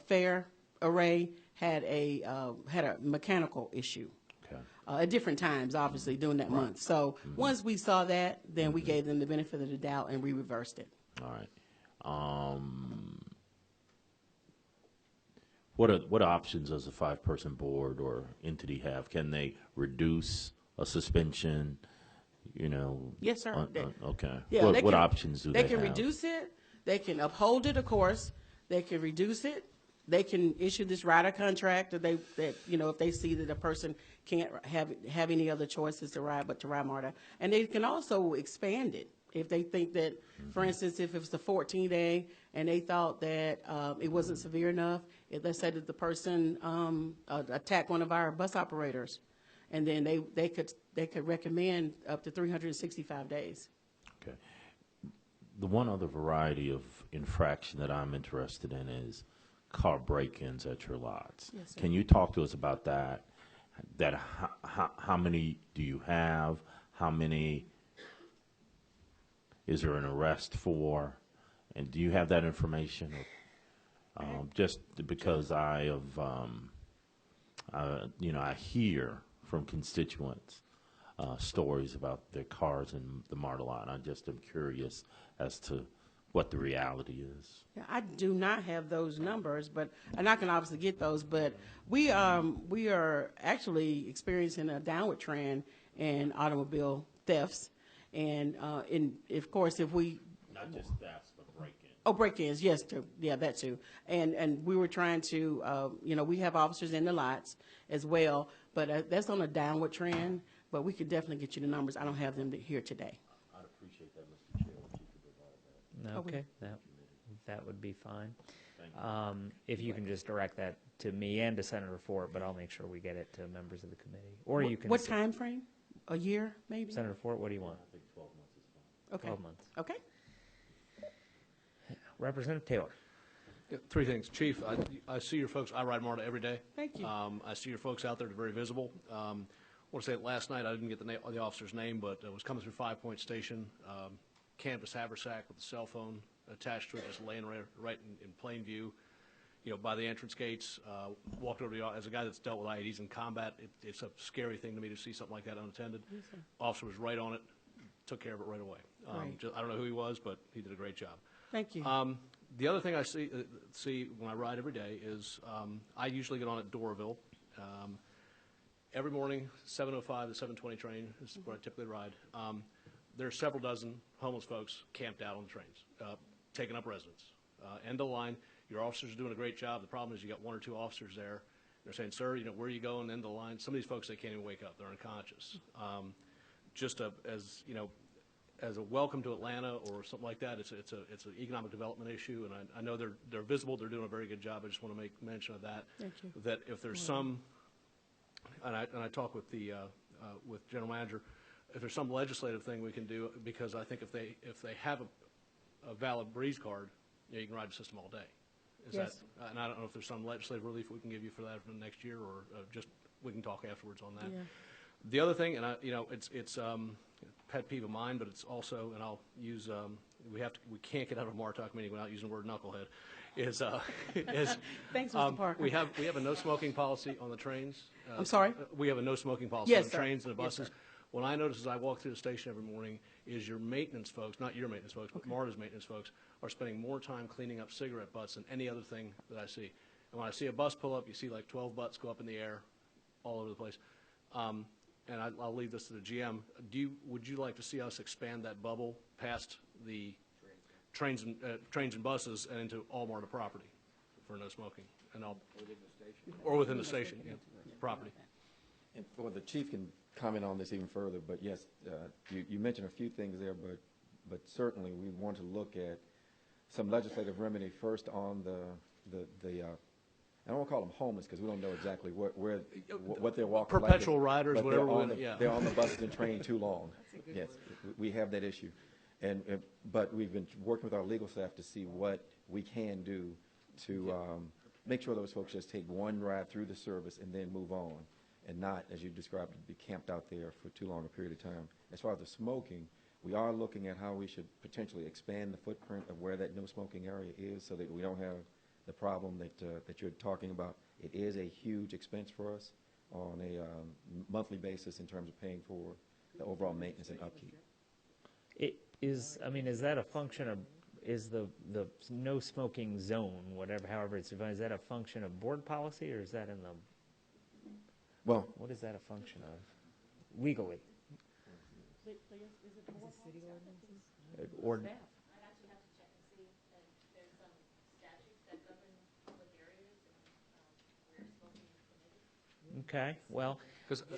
fare array had a mechanical issue. At different times, obviously, during that month. So once we saw that, then we gave them the benefit of the doubt and we reversed it. All right. What options does a 5-person board or entity have? Can they reduce a suspension? Yes, sir. Okay. Yeah, what options do they have? They can reduce it. They can uphold it, of course. They can reduce it. They can issue this rider contract that if they see that a person can't have any other choices to ride but to ride MARTA. And they can also expand it if they think that, for instance, if it was the 14-day and they thought that it wasn't severe enough, let's say that the person attacked one of our bus operators, and then they could recommend up to 365 days. Okay. The one other variety of infraction that I'm interested in is car break-ins at your lots. Yes, sir. Can you talk to us about that? How many do you have? How many is there an arrest for? And do you have that information? Just because I hear from constituents stories about their cars in the MARTA lot. I just am curious as to what the reality is. Yeah, I do not have those numbers, and I can obviously get those. But we are actually experiencing a downward trend in automobile thefts, and of course, if we Not just thefts, but break-ins. Oh, break-ins, yes, too. Yeah, that too. And we were trying to, we have officers in the lots as well, but that's on a downward trend. But we could definitely get you the numbers. I don't have them here today. I'd appreciate that, Mr. Chair, if you could provide that. Okay, that would be fine. If you can just direct that to me and to Senator Fort, but I'll make sure we get it to members of the committee. Or you can. What time frame? A year, maybe? Senator Fort, what do you want? I think 12 months is fine. Okay. 12 months. Okay. Representative Taylor. Yeah, three things. Chief, I see your folks, I ride MARTA every day. Thank you. I see your folks out there. They're very visible. I want to say that last night, I didn't get the officer's name, but I was coming through 5 Point Station, canvas haversack with a cell phone attached to it, just laying right in plain view, by the entrance gates. Walked over to as a guy that's dealt with IEDs in combat, it's a scary thing to me to see something like that unattended. Yes, sir. Officer was right on it, took care of it right away. Right. I don't know who he was, but he did a great job. Thank you. The other thing I see when I ride every day is I usually get on at Doraville. Every morning, 7:05 to 7:20 train is where I typically ride. There are several dozen homeless folks camped out on the trains, taking up residence. End of the line, your officers are doing a great job. The problem is you got one or two officers there. They're saying, sir, where are you going? End of the line. Some of these folks, they can't even wake up. They're unconscious. As a welcome to Atlanta or something like that, it's an economic development issue, and I know they're visible. They're doing a very good job. I just want to make mention of that. Thank you. That if there's some, and I talk with the with general manager, if there's some legislative thing we can do, because I think if they have a valid breeze card, you can ride the system all day. Yes. And I don't know if there's some legislative relief we can give you for that for the next year, or just we can talk afterwards on that. Yeah. The other thing, and it's pet peeve of mine, but it's also, and I'll use, we can't get out of a MARTOC meeting without using the word knucklehead, is Thanks, Mr. Parker. we have a no smoking policy on the trains. I'm sorry? We have a no smoking policy Yes, on the sir. trains and the Yes, buses. sir. What I notice as I walk through the station every morning is your maintenance folks, not your maintenance folks, but MARTA's maintenance folks, are spending more time cleaning up cigarette butts than any other thing that I see. And when I see a bus pull up, you see like 12 butts go up in the air all over the place. And I'll leave this to the GM. Would you like to see us expand that bubble past the trains and buses and into all MARTA property for no smoking? And within the station. Or within the station, yeah, property. And for the chief can comment on this even further, but yes, you mentioned a few things there, but certainly we want to look at some legislative remedy first on I don't want to call them homeless because we don't know exactly what they're walking like. Perpetual riders, but whatever. They're on the buses and train too long. Yes, we have that issue, but we've been working with our legal staff to see what we can do to make sure those folks just take one ride through the service and then move on, and not, as you described, be camped out there for too long a period of time. As far as the smoking, we are looking at how we should potentially expand the footprint of where that no smoking area is so that we don't have the problem that you're talking about. It is a huge expense for us on a monthly basis in terms of paying for the overall maintenance and upkeep. Is that a function of, is the no smoking zone, however it's defined, is that a function of board policy, or is that in the, well, what is that a function of legally? Or, I'd actually have to check and see if there's some statutes that govern public areas and where smoking is permitted. okay, well,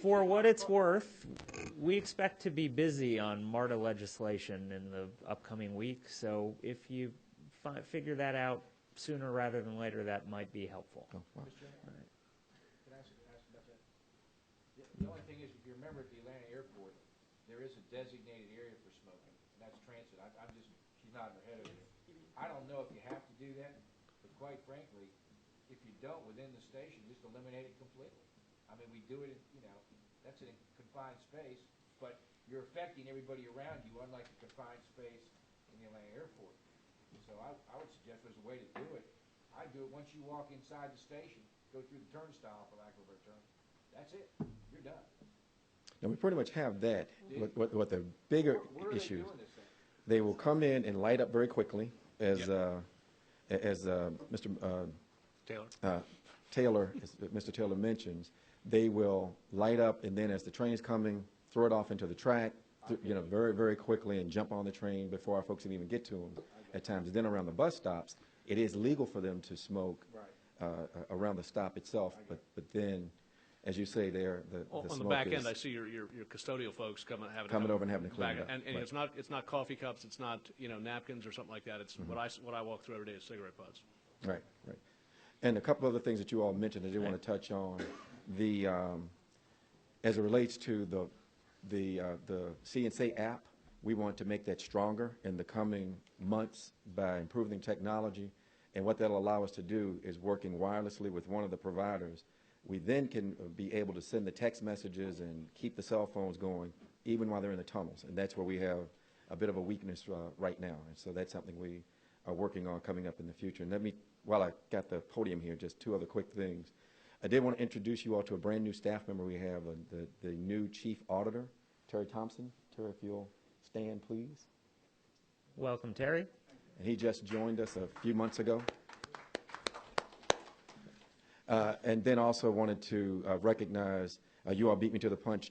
for what it's worth, we expect to be busy on MARTA legislation in the upcoming week, so if you figure that out sooner rather than later, that might be helpful. Oh, wow. Mr. Chairman? Can I ask about that? The only thing is, if you remember at the Atlanta airport, there is a designated area for smoking, and that's transit. She's nodding her head over there. I don't know if you have to do that, but quite frankly, if you don't, within the station, just eliminate it completely. I mean, we do it, that's in a confined space, but you're affecting everybody around you, unlike the confined space in the Atlanta airport. So I would suggest there's a way to do it. I'd do it once you walk inside the station, go through the turnstile, for lack of a better term. That's it. You're done. Now, we pretty much have that. What the bigger Where are issues, they doing this thing? they will come in and light up very quickly, as Mr. Mr. Taylor mentions. They will light up, and then as the train's coming, throw it off into the track, very, very quickly, and jump on the train before our folks can even get to them at times. And then around the bus stops, it is legal for them to smoke around the stop itself, but then, as you say, the on smoke the back is end, I see your custodial folks coming over and having to clean back, it up. and it's not coffee cups, it's not napkins or something like that. It's what I walk through every day is cigarette butts. Right. And a couple other things that you all mentioned I did want to touch on. The as it relates to the CNC app, we want to make that stronger in the coming months by improving technology. And what that'll allow us to do is working wirelessly with one of the providers. We then can be able to send the text messages and keep the cell phones going even while they're in the tunnels. And that's where we have a bit of a weakness right now. And so that's something we are working on coming up in the future. And while I got the podium here, just two other quick things. I did want to introduce you all to a brand new staff member we have, the new chief auditor, Terry Thompson. Terry, if you'll stand, please. Welcome, Terry. And he just joined us a few months ago. And then also wanted to recognize, you all beat me to the punch,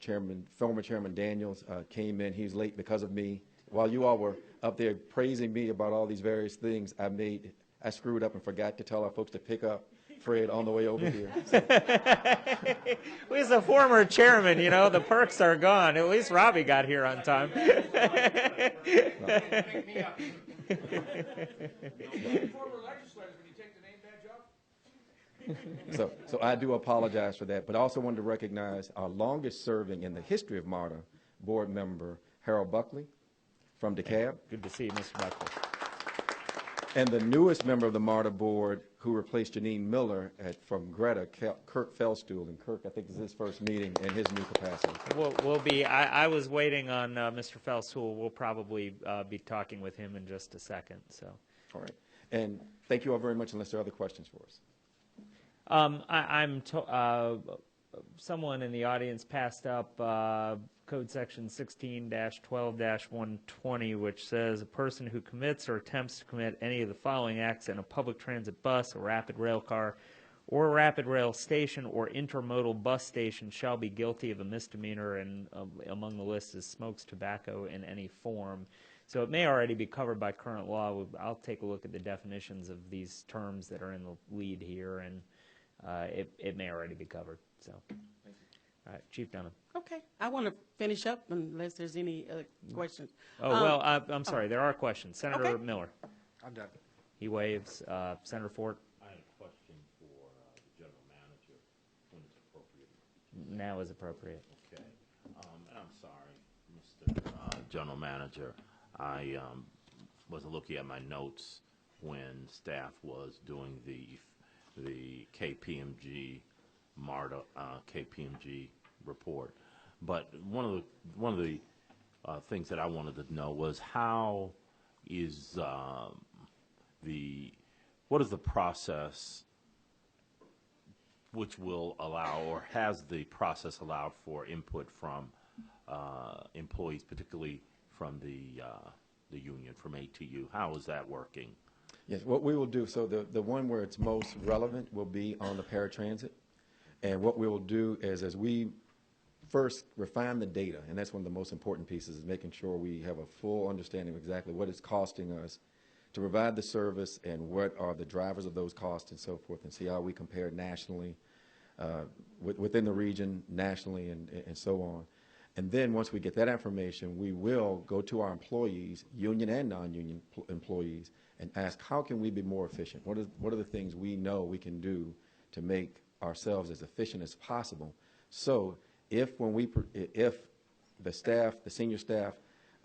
former Chairman Daniels came in. He's late because of me. While you all were up there praising me about all these various things, I screwed up and forgot to tell our folks to pick up Fred on the way over here. He's a former chairman, the perks are gone. At least Robbie got here on time. So I do apologize for that, but I also wanted to recognize our longest serving in the history of MARTA board member, Harold Buckley from DeKalb. Good to see you, Mr. Buckley. And the newest member of the MARTA board who replaced Janine Miller from Greta, Kirk Feldstuhl. And Kirk, I think this is his first meeting in his new capacity. We'll be, I was waiting on Mr. Feldstuhl. We'll probably be talking with him in just a second. So. All right. And thank you all very much, unless there are other questions for us. Someone in the audience passed up Code Section 16-12-120, which says a person who commits or attempts to commit any of the following acts in a public transit bus, a rapid rail car, or a rapid rail station or intermodal bus station shall be guilty of a misdemeanor, and among the list is smokes tobacco in any form. So it may already be covered by current law. I'll take a look at the definitions of these terms that are in the lead here, and it may already be covered. So, all right, Chief Dunham. Okay, I want to finish up unless there's any other questions. I'm sorry, there are questions. Senator Miller. I'm done. He waves. Senator Fort. I have a question for the general manager when it's appropriate. Now is appropriate. Okay. And I'm sorry, Mr. General Manager. I was looking at my notes when staff was doing the KPMG MARTA KPMG report, but one of the things that I wanted to know was how is what is the process which will allow, or has the process allowed for input from employees, particularly from the union, from ATU? How is that working? Yes, what we will do, so the one where it's most relevant will be on the paratransit. And what we will do is, as we first refine the data, and that's one of the most important pieces, is making sure we have a full understanding of exactly what it's costing us to provide the service and what are the drivers of those costs and so forth, and see how we compare nationally, within the region, nationally, and so on. And then once we get that information, we will go to our employees, union and non-union employees, and ask, how can we be more efficient? What are the things we know we can do to make ourselves as efficient as possible? So if the staff, the senior staff,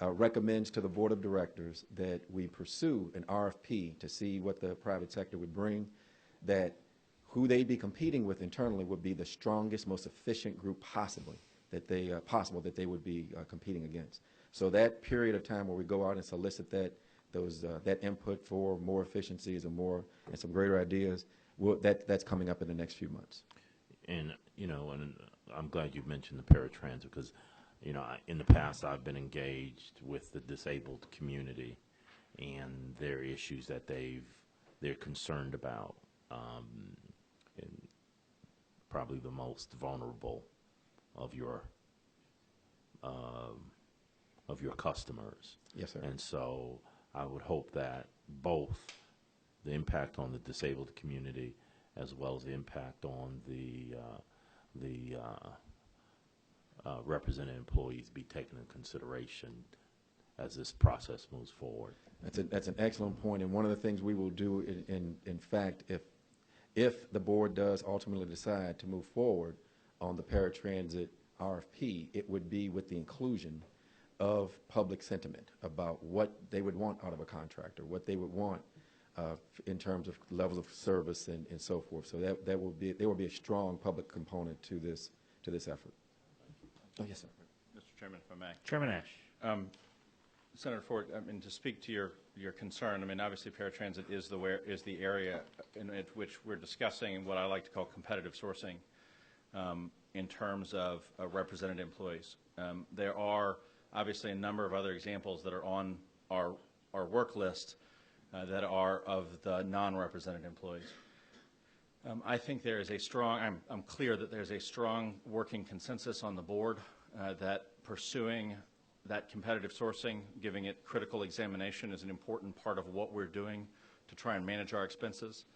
recommends to the board of directors that we pursue an RFP to see what the private sector would bring, that who they'd be competing with internally would be the strongest, most efficient group possible that they would be competing against. So that period of time where we go out and solicit that input for more efficiencies and some greater ideas, that's coming up in the next few months. And and I'm glad you mentioned the paratransit because, in the past I've been engaged with the disabled community and their issues that they're concerned about, and probably the most vulnerable of your customers. Yes, sir. And so I would hope that both the impact on the disabled community as well as the impact on the represented employees be taken into consideration as this process moves forward. That's an excellent point, and one of the things we will do, in fact, if the board does ultimately decide to move forward on the paratransit RFP, it would be with the inclusion of public sentiment about what they would want out of a contractor, what they would want in terms of levels of service and so forth. So there will be a strong public component to this effort. Oh, yes, sir. Mr. Chairman, if I may. Chairman Ash. Senator Ford, to speak to your concern, obviously paratransit is the area in which we're discussing what I like to call competitive sourcing in terms of represented employees. There are obviously a number of other examples that are on our work list that are of the non-represented employees. I think there is a strong, I'm clear that there's a strong working consensus on the board that pursuing that competitive sourcing, giving it critical examination is an important part of what we're doing to try and manage our expenses.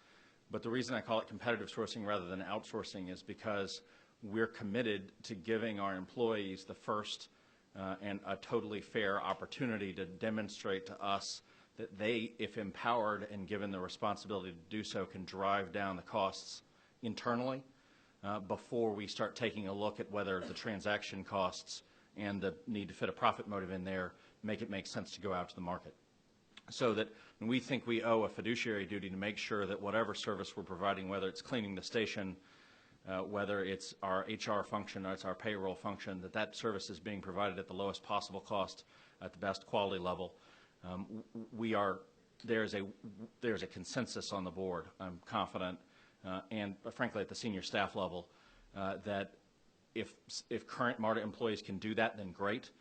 But the reason I call it competitive sourcing rather than outsourcing is because we're committed to giving our employees the first and a totally fair opportunity to demonstrate to us that they, if empowered and given the responsibility to do so, can drive down the costs internally before we start taking a look at whether the transaction costs and the need to fit a profit motive in there make it make sense to go out to the market. So that we think we owe a fiduciary duty to make sure that whatever service we're providing, whether it's cleaning the station, whether it's our HR function or it's our payroll function, that service is being provided at the lowest possible cost at the best quality level. There's a consensus on the board, I'm confident, and frankly at the senior staff level, that if current MARTA employees can do that, then great,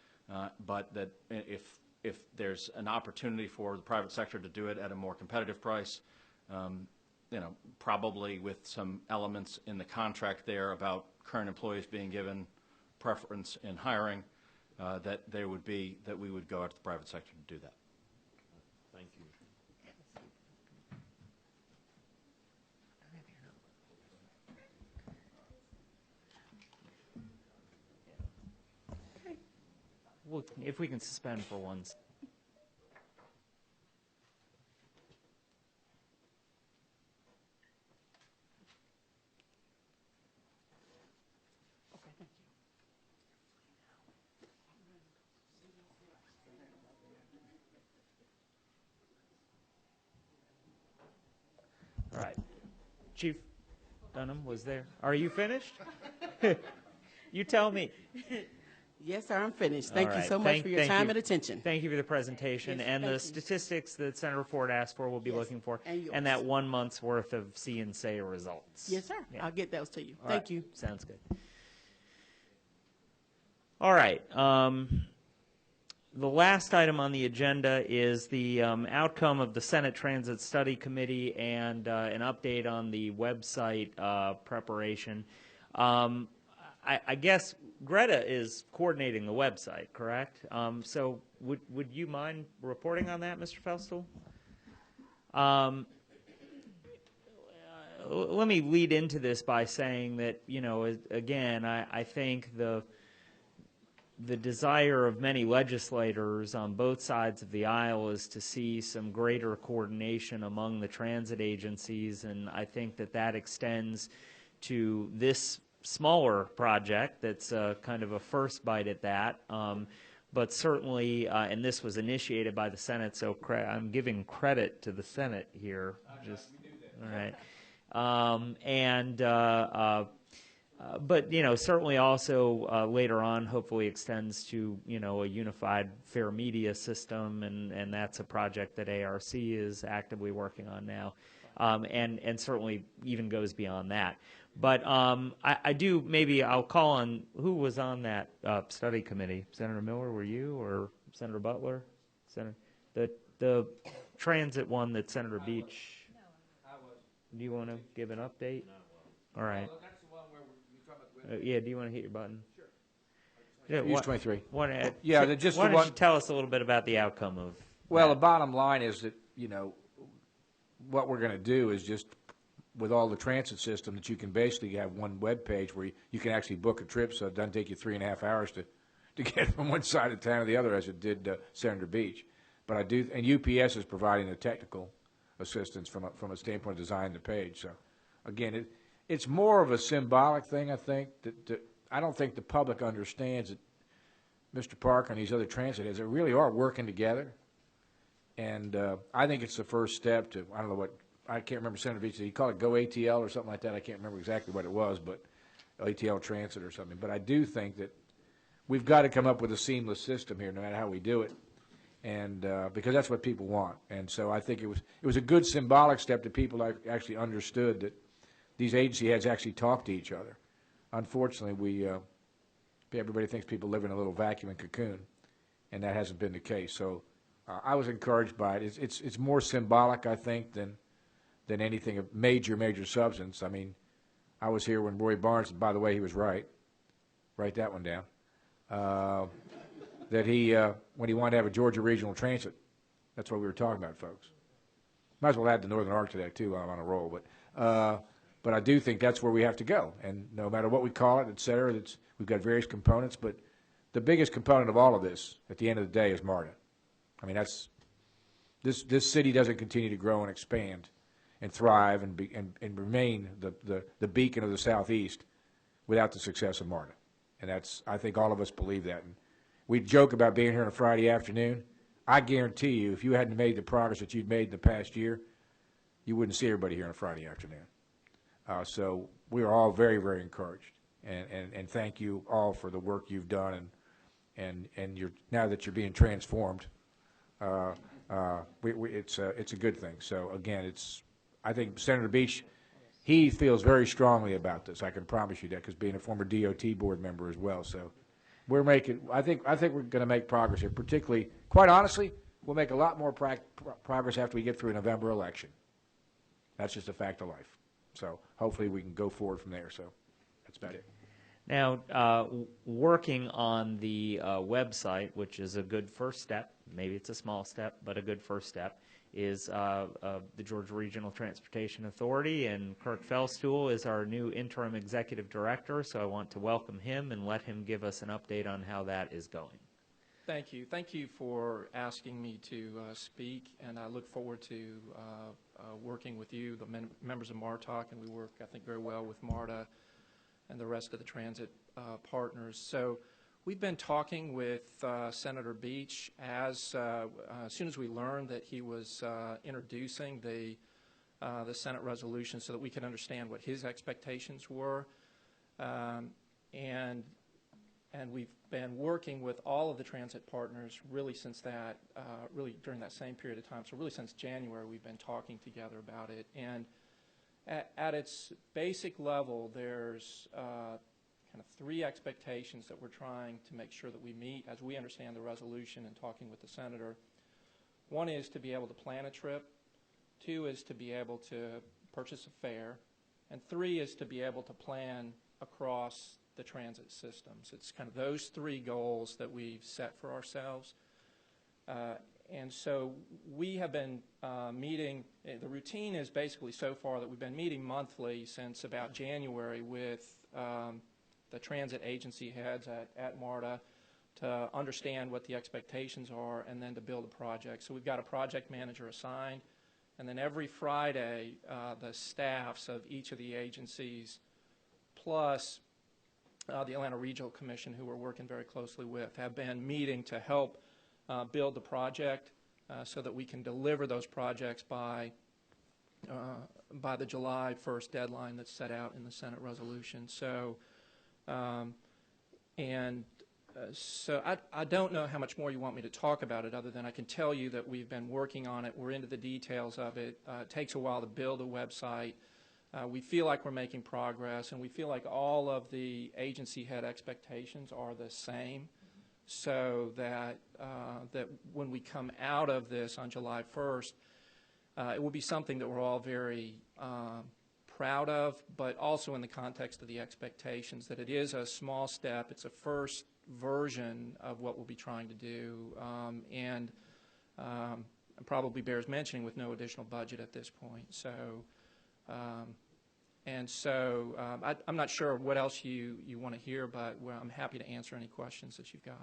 but that if there's an opportunity for the private sector to do it at a more competitive price, probably with some elements in the contract there about current employees being given preference in hiring, that we would go out to the private sector to do that. Thank you. Well, if we can suspend for one. All right. Chief Dunham was there. Are you finished? You tell me. Yes, sir, I'm finished. Thank you so much for your time and attention. Thank you for the presentation. Yes, and the you. Statistics that Senator Ford asked for, we'll be looking for. And that 1 month's worth of C&SAE results. Yes, sir. Yeah. I'll get those to you. All Thank right. you. Sounds good. All right. The last item on the agenda is the outcome of the Senate Transit Study Committee and an update on the website preparation. I guess Greta is coordinating the website, correct? So would you mind reporting on that, Mr. Festal? Let me lead into this by saying that, again, I think the desire of many legislators on both sides of the aisle is to see some greater coordination among the transit agencies, and I think that extends to this smaller project that's kind of a first bite at that. But certainly, and this was initiated by the Senate, so I'm giving credit to the Senate here. All right. But certainly also later on, hopefully extends to a unified fair media system, and that's a project that ARC is actively working on now, and certainly even goes beyond that. But I do, maybe I'll call on, who was on that study committee? Senator Miller, were you, or Senator Butler? The transit one that Senator Beach. I was. Do you want to give an update? All right. Well, that's the one where you're talking about. Yeah, do you want to hit your button? Sure. Yeah, Use 23. Why just don't the one. you tell us a little bit about the outcome of Well, that? the bottom line is that, what we're going to do is just, with all the transit system, that you can basically have one web page where you can actually book a trip, so it doesn't take you 3.5 hours to get from one side of town to the other, as it did Senator Beach. But I do, and UPS is providing the technical assistance from a standpoint of designing the page. So, again, it's more of a symbolic thing, I think. That I don't think the public understands that Mr. Parker and these other transit heads, they really are working together. And I think it's the first step to, I don't know what, I can't remember Senator Beach, he called it Go ATL or something like that. I can't remember exactly what it was, but ATL Transit or something. But I do think that we've got to come up with a seamless system here, no matter how we do it, and because that's what people want. And so I think it was a good symbolic step that people actually understood that these agency heads actually talk to each other. Unfortunately, everybody thinks people live in a little vacuum and cocoon, and that hasn't been the case. So I was encouraged by it. It's more symbolic, I think, than anything of major substance. I mean, I was here when Roy Barnes, and by the way, he was right. Write that one down. That when he wanted to have a Georgia Regional Transit, that's what we were talking about, folks. Might as well add the Northern Arc to that, too, while I'm on a roll. But I do think that's where we have to go. And no matter what we call it, et cetera, we've got various components. But the biggest component of all of this, at the end of the day, is MARTA. I mean, this city doesn't continue to grow and expand and thrive and remain the beacon of the Southeast without the success of MARTA. And I think all of us believe that. And we joke about being here on a Friday afternoon. I guarantee you, if you hadn't made the progress that you've made in the past year, you wouldn't see everybody here on a Friday afternoon. So we are all very, very encouraged. And thank you all for the work you've done. And now that you're being transformed, it's a good thing. So again, I think Senator Beach, he feels very strongly about this. I can promise you that, because being a former DOT board member as well. So I think we're going to make progress here. Particularly, quite honestly, we'll make a lot more progress after we get through a November election. That's just a fact of life. So hopefully we can go forward from there. So that's about it. Now, working on the website, which is a good first step, maybe it's a small step, but a good first step, is the Georgia Regional Transportation Authority, and Kirk Felstool is our new interim executive director, so I want to welcome him and let him give us an update on how that is going. Thank you. Thank you for asking me to speak, and I look forward to working with you, the members of MARTOC, and we work, I think, very well with MARTA and the rest of the transit partners. So we've been talking with Senator Beach as soon as we learned that he was introducing the Senate resolution, so that we could understand what his expectations were. And we've been working with all of the transit partners really since that, really during that same period of time. So really since January, we've been talking together about it. And at its basic level, there's kind of three expectations that we're trying to make sure that we meet as we understand the resolution and talking with the senator. One is to be able to plan a trip. Two is to be able to purchase a fare. And three is to be able to plan across the transit systems. It's kind of those three goals that we've set for ourselves. And so we have been meeting, the routine is basically so far that we've been meeting monthly since about January with the transit agency heads at MARTA to understand what the expectations are and then to build a project. So we've got a project manager assigned, and then every Friday the staffs of each of the agencies plus the Atlanta Regional Commission, who we're working very closely with, have been meeting to help build the project so that we can deliver those projects by by the July 1st deadline that's set out in the Senate resolution. So, so I don't know how much more you want me to talk about it, other than I can tell you that we've been working on it. We're into the details of it. It takes a while to build a website. We feel like we're making progress, and we feel like all of the agency head expectations are the same, so that that when we come out of this on July 1st, it will be something that we're all very proud of, but also in the context of the expectations that it is a small step. It's a first version of what we'll be trying to do, and probably bears mentioning with no additional budget at this point. So, I'm not sure what else you want to hear, but I'm happy to answer any questions that you've got.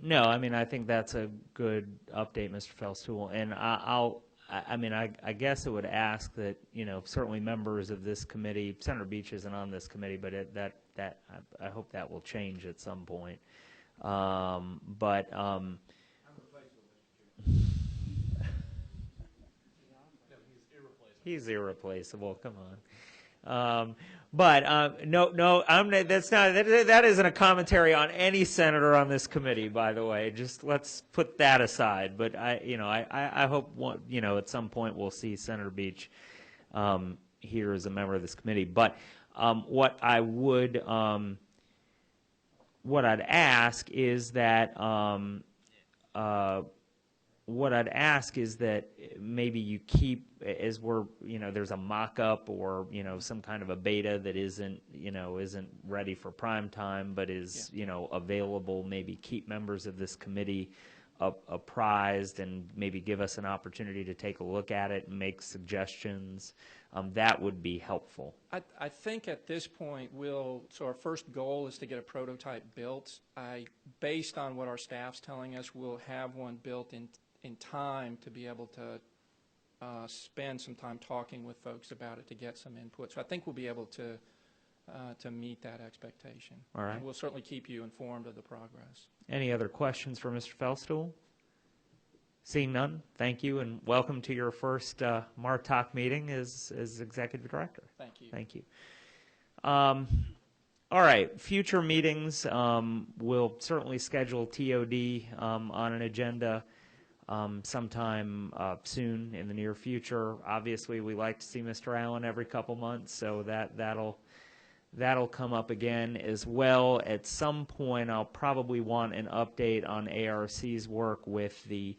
No, I mean, I think that's a good update, Mr. Feldstuhl, and I guess it would ask that, certainly members of this committee, Senator Beach isn't on this committee, but I hope that will change at some point. He's irreplaceable. Come on. That isn't a commentary on any senator on this committee, by the way. Just let's put that aside. But I hope at some point we'll see Senator Beach here as a member of this committee. But what I'd ask is that maybe you keep, as there's a mock-up or, some kind of a beta that isn't ready for prime time, but is, available. Maybe keep members of this committee apprised and maybe give us an opportunity to take a look at it and make suggestions. That would be helpful. I think at this point so our first goal is to get a prototype built. Based on what our staff's telling us, we'll have one built in time to be able to spend some time talking with folks about it to get some input. So I think we'll be able to meet that expectation. All right. And we'll certainly keep you informed of the progress. Any other questions for Mr. Feldstuhl? Seeing none, thank you, and welcome to your first MARTOC meeting as Executive Director. Thank you. Thank you. All right, future meetings, we'll certainly schedule TOD on an agenda sometime soon in the near future. Obviously, we like to see Mr. Allen every couple months, so that'll come up again as well. At some point, I'll probably want an update on ARC's work with the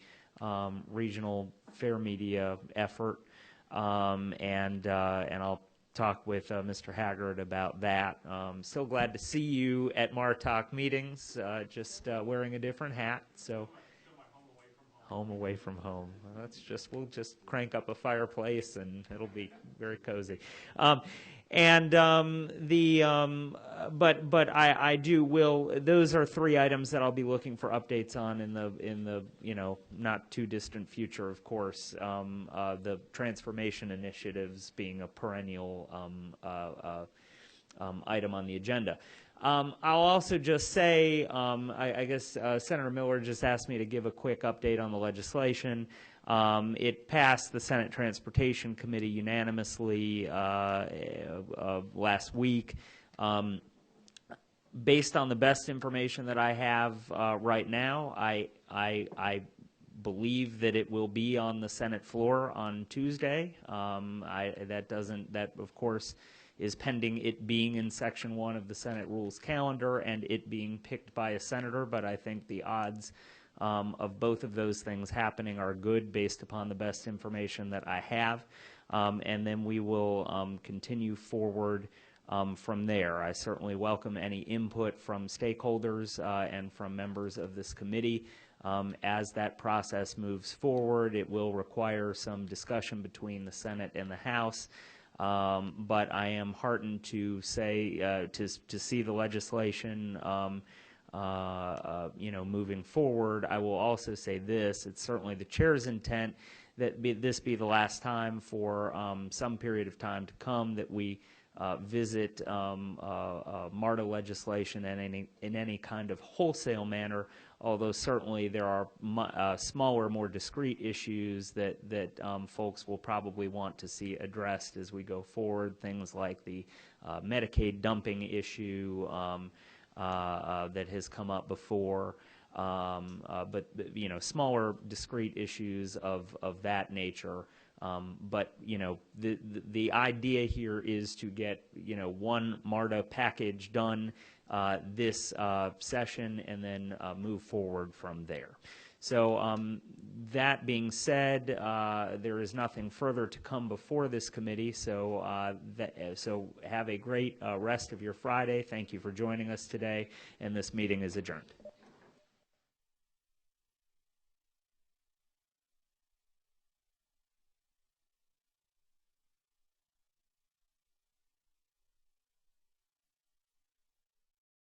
regional fair media effort, and I'll talk with Mr. Haggard about that. Still glad to see you at MARTOC meetings, just wearing a different hat. So. Home away from home. We'll just crank up a fireplace and it'll be very cozy. But those are three items that I'll be looking for updates on in the not too distant future, of course. The transformation initiatives being a perennial item on the agenda. I'll also just say, I guess Senator Miller just asked me to give a quick update on the legislation. It passed the Senate Transportation Committee unanimously last week. Based on the best information that I have right now, I believe that it will be on the Senate floor on Tuesday. That of course is pending it being in Section 1 of the Senate Rules calendar and it being picked by a senator, but I think the odds of both of those things happening are good based upon the best information that I have. And then we will continue forward from there. I certainly welcome any input from stakeholders and from members of this committee. As that process moves forward, it will require some discussion between the Senate and the House. But I am heartened to say to see the legislation moving forward. I will also say this: it's certainly the chair's intent that this be the last time for some period of time to come that we visit MARTA legislation in any kind of wholesale manner, although certainly there are smaller, more discrete issues that folks will probably want to see addressed as we go forward, things like the Medicaid dumping issue that has come up before, but you know, smaller, discrete issues of that nature. But you know, the idea here is to get, you know, one MARTA package done this session and then move forward from there. So that being said, there is nothing further to come before this committee. So so have a great rest of your Friday. Thank you for joining us today, and this meeting is adjourned.